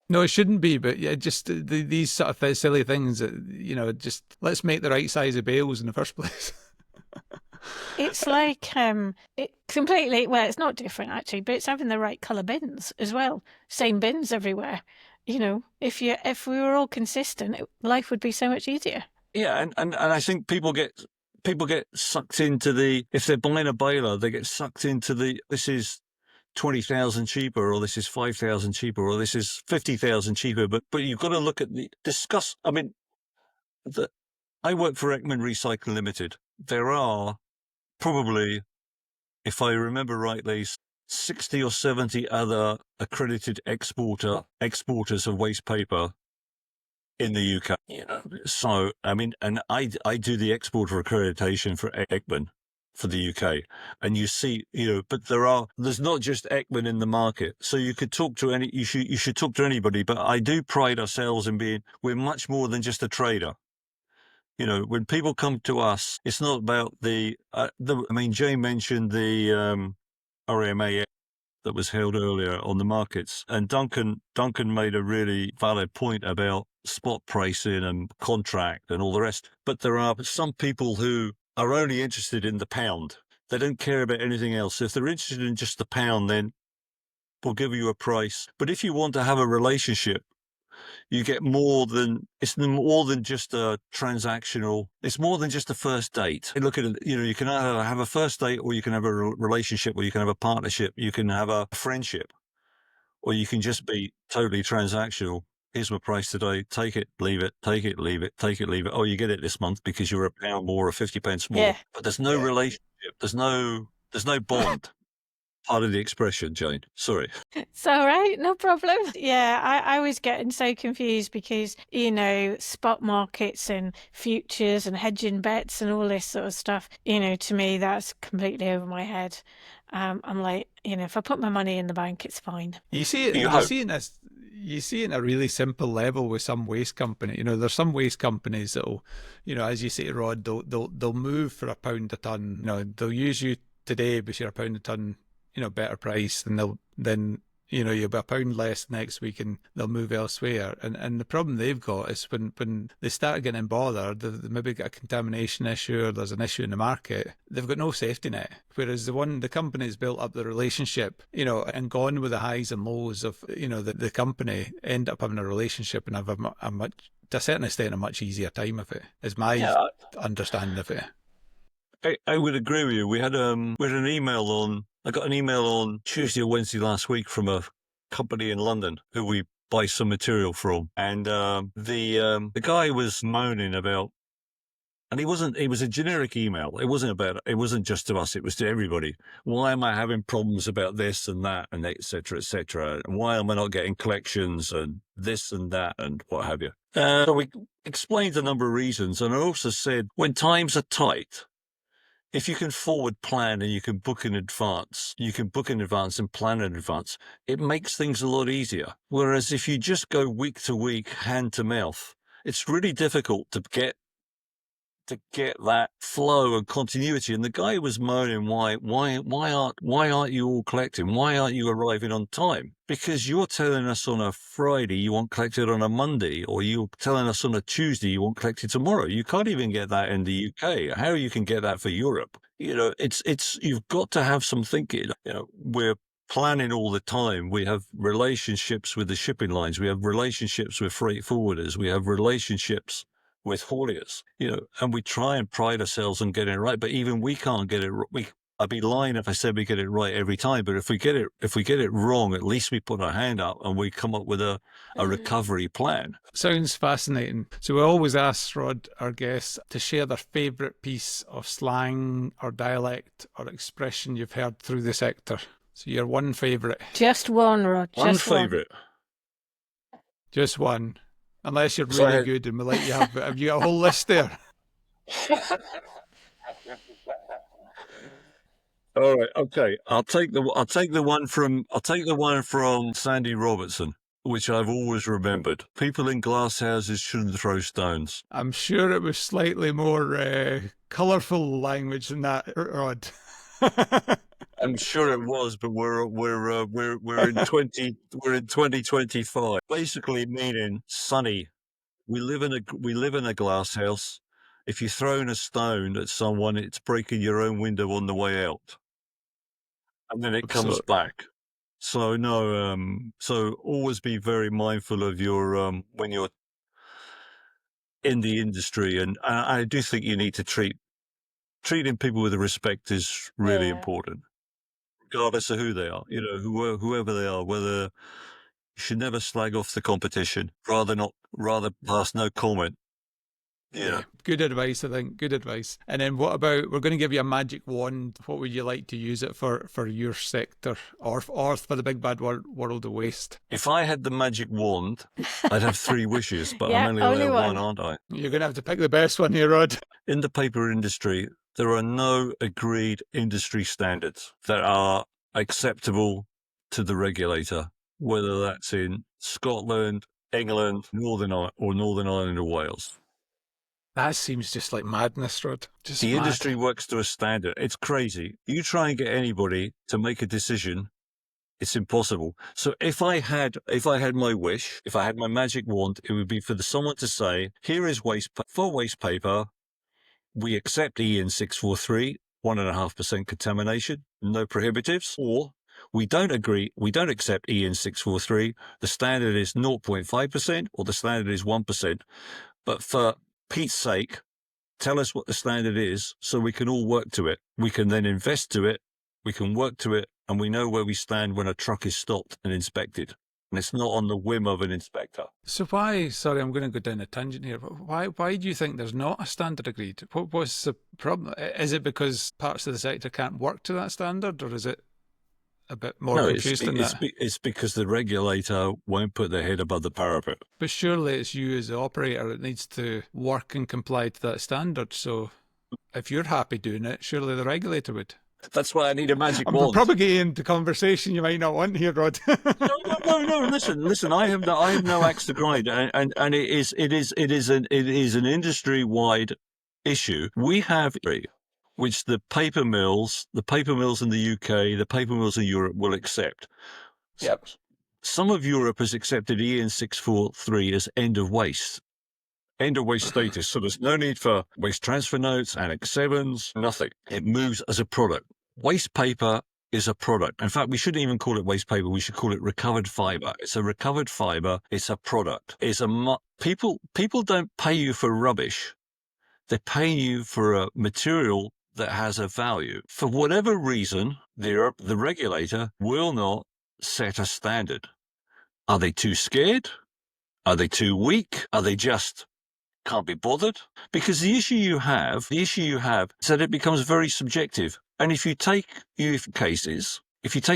No, it shouldn't be, but yeah, just these sort of silly things that, just let's make the right size of bales in the first place. It's like it's not different actually, but it's having the right colour bins as well. Same bins everywhere. If we were all consistent, life would be so much easier. Yeah, and I think people get sucked into if they're buying a baler, they get sucked into this is 20,000 cheaper, or this is 5,000 cheaper, or this is 50,000 cheaper. But you've got to look at discuss. I mean, I work for Ekman Recycle Limited. There are probably, if I remember rightly, 60 or 70 other accredited exporters of waste paper in the UK. So, I mean, and I do the exporter accreditation for Ekman for the UK, and you see, but there's not just Ekman in the market. So you could talk to you should talk to anybody, but I do pride ourselves in we're much more than just a trader. When people come to us, it's not about I mean, Jay mentioned the RMA that was held earlier on the markets, and Duncan made a really valid point about spot pricing and contract and all the rest. But there are some people who are only interested in the pound. They don't care about anything else. If they're interested in just the pound, then we'll give you a price. But if you want to have a relationship, you get it's more than just a transactional. It's more than just a first date. Look at it, you can either have a first date, or you can have a relationship, or you can have a partnership, you can have a friendship, or you can just be totally transactional. Here's my price today. Take it, leave it, take it, leave it, take it, leave it. Oh, you get it this month because you're £1 more or 50 pence more. Yeah. But there's no relationship. There's no bond. Part of the expression, Jane. Sorry. It's all right, no problem. Yeah, I was getting so confused because, spot markets and futures and hedging bets and all this sort of stuff, to me, that's completely over my head. I'm like, if I put my money in the bank, it's fine. You see it. You see it in a really simple level with some waste company. There's some waste companies that'll, as you say, Rod, they'll move for £1 a ton. They'll use you today because you're £1 a ton, better price, and then you'll be £1 less next week, and they'll move elsewhere. And the problem they've got is when they start getting bothered, they maybe got a contamination issue, or there's an issue in the market, they've got no safety net. Whereas the company's built up the relationship, and gone with the highs and lows of, the company, end up having a relationship and have a much, to a certain extent, a much easier time of it, is my understanding of it. I would agree with you. We had an email I got an email on Tuesday or Wednesday last week from a company in London who we buy some material from, and the guy was moaning about, and it was a generic email. It wasn't just to us. It was to everybody. Why am I having problems about this and that, and et cetera, et cetera? And why am I not getting collections and this and that and what have you? So we explained a number of reasons, and I also said when times are tight, if you can forward plan and you can book in advance and plan in advance, it makes things a lot easier. Whereas if you just go week to week, hand to mouth, it's really difficult to get that flow and continuity. And the guy was moaning, why aren't you all collecting? Why aren't you arriving on time? Because you're telling us on a Friday you want collected on a Monday, or you're telling us on a Tuesday you want collected tomorrow. You can't even get that in the UK. How you can get that for Europe? It's you've got to have some thinking. We're planning all the time. We have relationships with the shipping lines. We have relationships with freight forwarders. We have relationships with hauliers, and we try and pride ourselves on getting it right. But even we can't get it. I'd be lying if I said we get it right every time. But if we get it wrong, at least we put our hand up and we come up with a recovery plan. Sounds fascinating. So we always ask, Rod, our guests, to share their favourite piece of slang or dialect or expression you've heard through the sector. So your one favourite. Just one, Rod. One favourite. Just one. Unless you're really good and we'll let you have you got a whole list there? All right, okay. I'll take the one from Sandy Robertson, which I've always remembered. People in glass houses shouldn't throw stones. I'm sure it was slightly more colourful language than that, Rod. I'm sure it was, but we're in 2025. Basically meaning sunny. We live in a glass house. If you're throwing a stone at someone, it's breaking your own window on the way out, and then it comes back. So no, so always be very mindful of your when you're in the industry, and I do think you need to treating people with respect is really important. regardless of who they are, whoever they are, whether you should never slag off the competition, rather pass no comment. Yeah, good advice, I think. Good advice. And then what about, we're going to give you a magic wand. What would you like to use it for your sector or for the big bad world of waste? If I had the magic wand, I'd have 3 wishes, but Yeah, I'm only only allowed one. one, aren't I? You're going to have to pick the best one here, Rod. In the paper industry, there are no agreed industry standards that are acceptable to the regulator, whether that's in Scotland, England, Northern Ireland or Wales. That seems just like madness, Rod. Just The mad. industry works to a standard. It's crazy. You try and get anybody to make a decision, it's impossible. So if I had my wish, if I had my magic wand, it would be for someone to say, here is for waste paper, we accept EN 643, 1.5% contamination, no prohibitives, or we don't accept EN 643, the standard is 0.5% or the standard is 1%. But for Pete's sake, tell us what the standard is so we can all work to it. We can then invest to it, we can work to it, and we know where we stand when a truck is stopped and inspected. And it's not on the whim of an inspector. So why, sorry, I'm going to go down a tangent here, but why do you think there's not a standard agreed? What's the problem? Is it because parts of the sector can't work to that standard, or is it a bit more confused than that? It's because the regulator won't put their head above the parapet. But surely it's you as the operator that needs to work and comply to that standard. So if you're happy doing it, surely the regulator would. That's why I need a magic I'm wand. propagating the conversation you might not want here, Rod. No. Listen. I have no axe to grind, and it is an industry-wide issue. We have, which the paper mills in the UK, the paper mills in Europe will accept. Yep. Some of Europe has accepted EN 643 as end of waste status. So there's no need for waste transfer notes, Annex 7s, nothing. It moves as a product. Waste paper is a product. In fact, we shouldn't even call it waste paper. We should call it recovered fibre. It's a recovered fibre. It's a product. People don't pay you for rubbish. They pay you for a material that has a value. For whatever reason, the regulator will not set a standard. Are they too scared? Are they too weak? Are they just can't be bothered? Because the issue you have is that it becomes very subjective. And if you take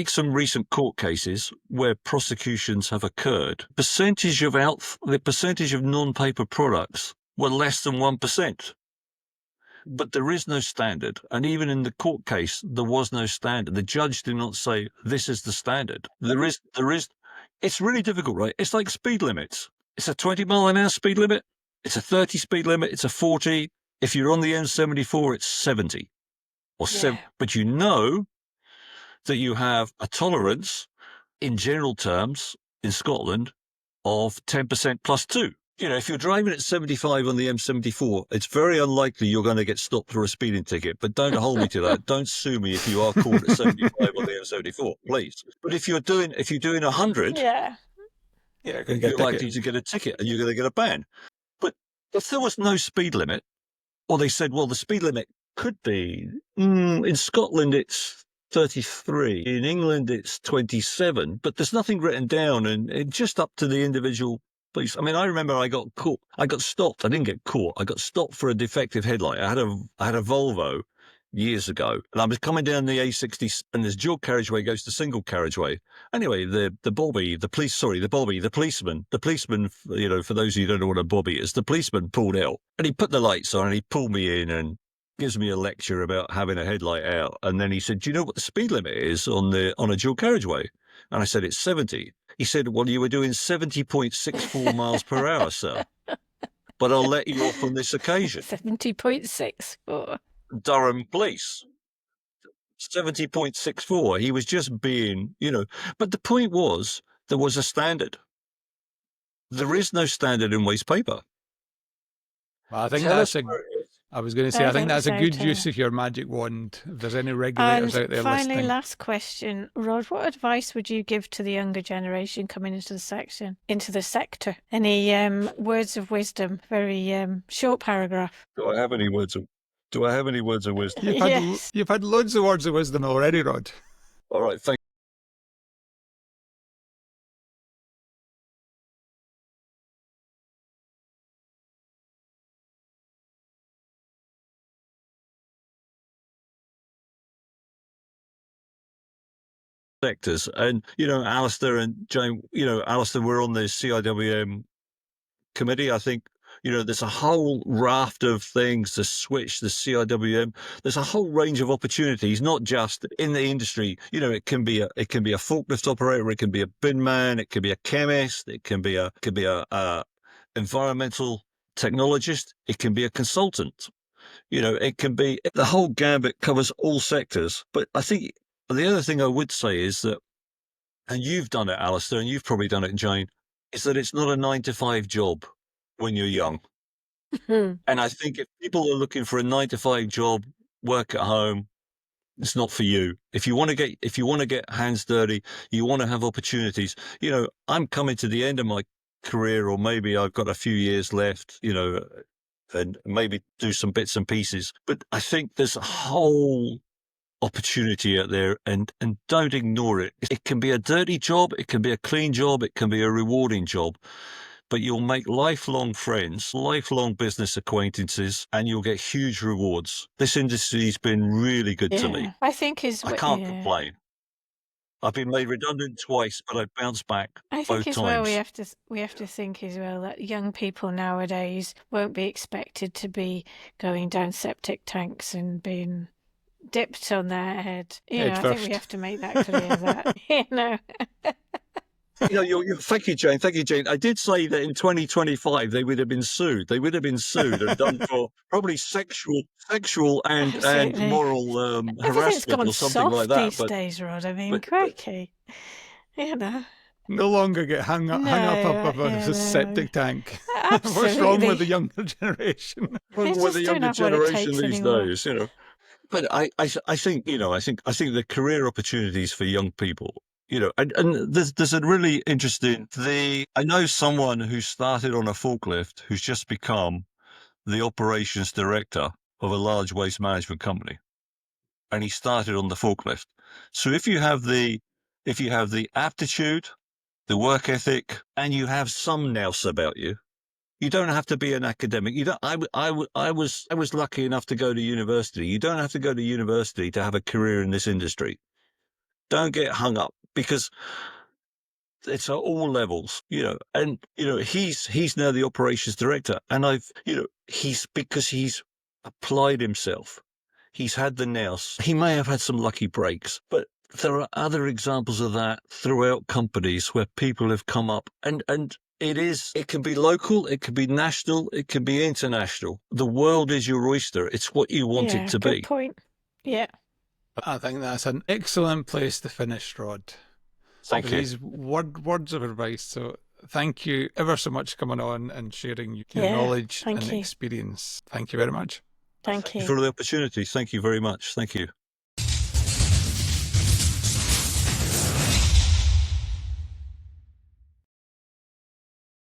some recent court cases where prosecutions have occurred, the percentage of non-paper products were less than 1%. But there is no standard. And even in the court case, there was no standard. The judge did not say, this is the standard. It's really difficult, right? It's like speed limits. It's a 20-mile-an-hour speed limit. It's a 30 speed limit. It's a 40. If you're on the M74, it's 70 or 7. But you know that you have a tolerance in general terms in Scotland of 10% plus 2. If you're driving at 75 on the M74, it's very unlikely you're going to get stopped for a speeding ticket. But don't hold me to that. Don't sue me if you are caught at 75 on the M74, please. But if you're doing 100, you're likely to get a ticket and you're going to get a ban. But if there was no speed limit, or they said, well, the speed limit could be in Scotland it's 33, in England it's 27, but there's nothing written down, and it's just up to the individual. I mean, I remember I got caught. I got stopped. I didn't get caught. I got stopped for a defective headlight. I had a Volvo years ago, and I was coming down the A60, and this dual carriageway goes to single carriageway. Anyway, the policeman, for those of you who don't know what a bobby is, the policeman pulled out, and he put the lights on, and he pulled me in, and gives me a lecture about having a headlight out. And then he said, do you know what the speed limit is on a dual carriageway? And I said, it's 70. He said, well, you were doing 70.64 miles per hour, sir. But I'll let you off on this occasion. 70.64. Durham Police. 70.64. He was just being, But the point was, there was a standard. There is no standard in waste paper. Well, I think I was going to say, I think that's a good use of your magic wand. If there's any regulators out there listening. Finally, last question, Rod, what advice would you give to the younger generation coming into the sector? Any words of wisdom? Very short paragraph. Do I have any words of wisdom? Yes. You've had loads of words of wisdom already, Rod. All right, thank sectors. And, Alistair and Jane, Alistair, we're on the CIWM committee. I think, there's a whole raft of things to switch the CIWM. There's a whole range of opportunities, not just in the industry. It can be a forklift operator, it can be a bin man, it can be a chemist, it can be a environmental technologist, it can be a consultant. It can be the whole gambit, covers all sectors. But I think the other thing I would say is that, and you've done it, Alistair, and you've probably done it, Jane, is that it's not a 9 to 5 job when you're young. And I think if people are looking for a 9 to 5 job, work at home, it's not for you. If you want to get hands dirty, you want to have opportunities. I'm coming to the end of my career, or maybe I've got a few years left, and maybe do some bits and pieces. But I think there's a whole opportunity out there, and don't ignore it. It can be a dirty job, it can be a clean job, it can be a rewarding job, but you'll make lifelong friends, lifelong business acquaintances, and you'll get huge rewards. This industry's been really good to me. I think I can't complain. I've been made redundant twice, but I bounced back both times. as well we have to think as well that young people nowadays won't be expected to be going down septic tanks and being dipped on their head. I think we have to make that clear that, Thank you, Jane. Thank you, Jane. I did say that in 2025 they would have been sued. They would have been sued and done for probably sexual and moral harassment or something like that. These days, Rod. I mean, crikey. No longer get hung up above a septic tank. What's wrong with the younger generation? What's wrong with the younger generation these days? But I think the career opportunities for young people, and there's a really interesting. I know someone who started on a forklift who's just become the operations director of a large waste management company, and he started on the forklift. So if you have the aptitude, the work ethic, and you have some nous about you, you don't have to be an academic. I was lucky enough to go to university. You don't have to go to university to have a career in this industry. Don't get hung up, because it's at all levels, and he's now the operations director, and because he's applied himself. He's had the nous. He may have had some lucky breaks, but there are other examples of that throughout companies where people have come up, and it can be local, it can be national, it can be international. The world is your oyster. It's what you want it to be. Good point. Yeah. I think that's an excellent place to finish, Rod. Thank you. These words of advice. So thank you ever so much for coming on and sharing your knowledge and experience. Thank you very much. Thank you for the opportunity. Thank you very much. Thank you.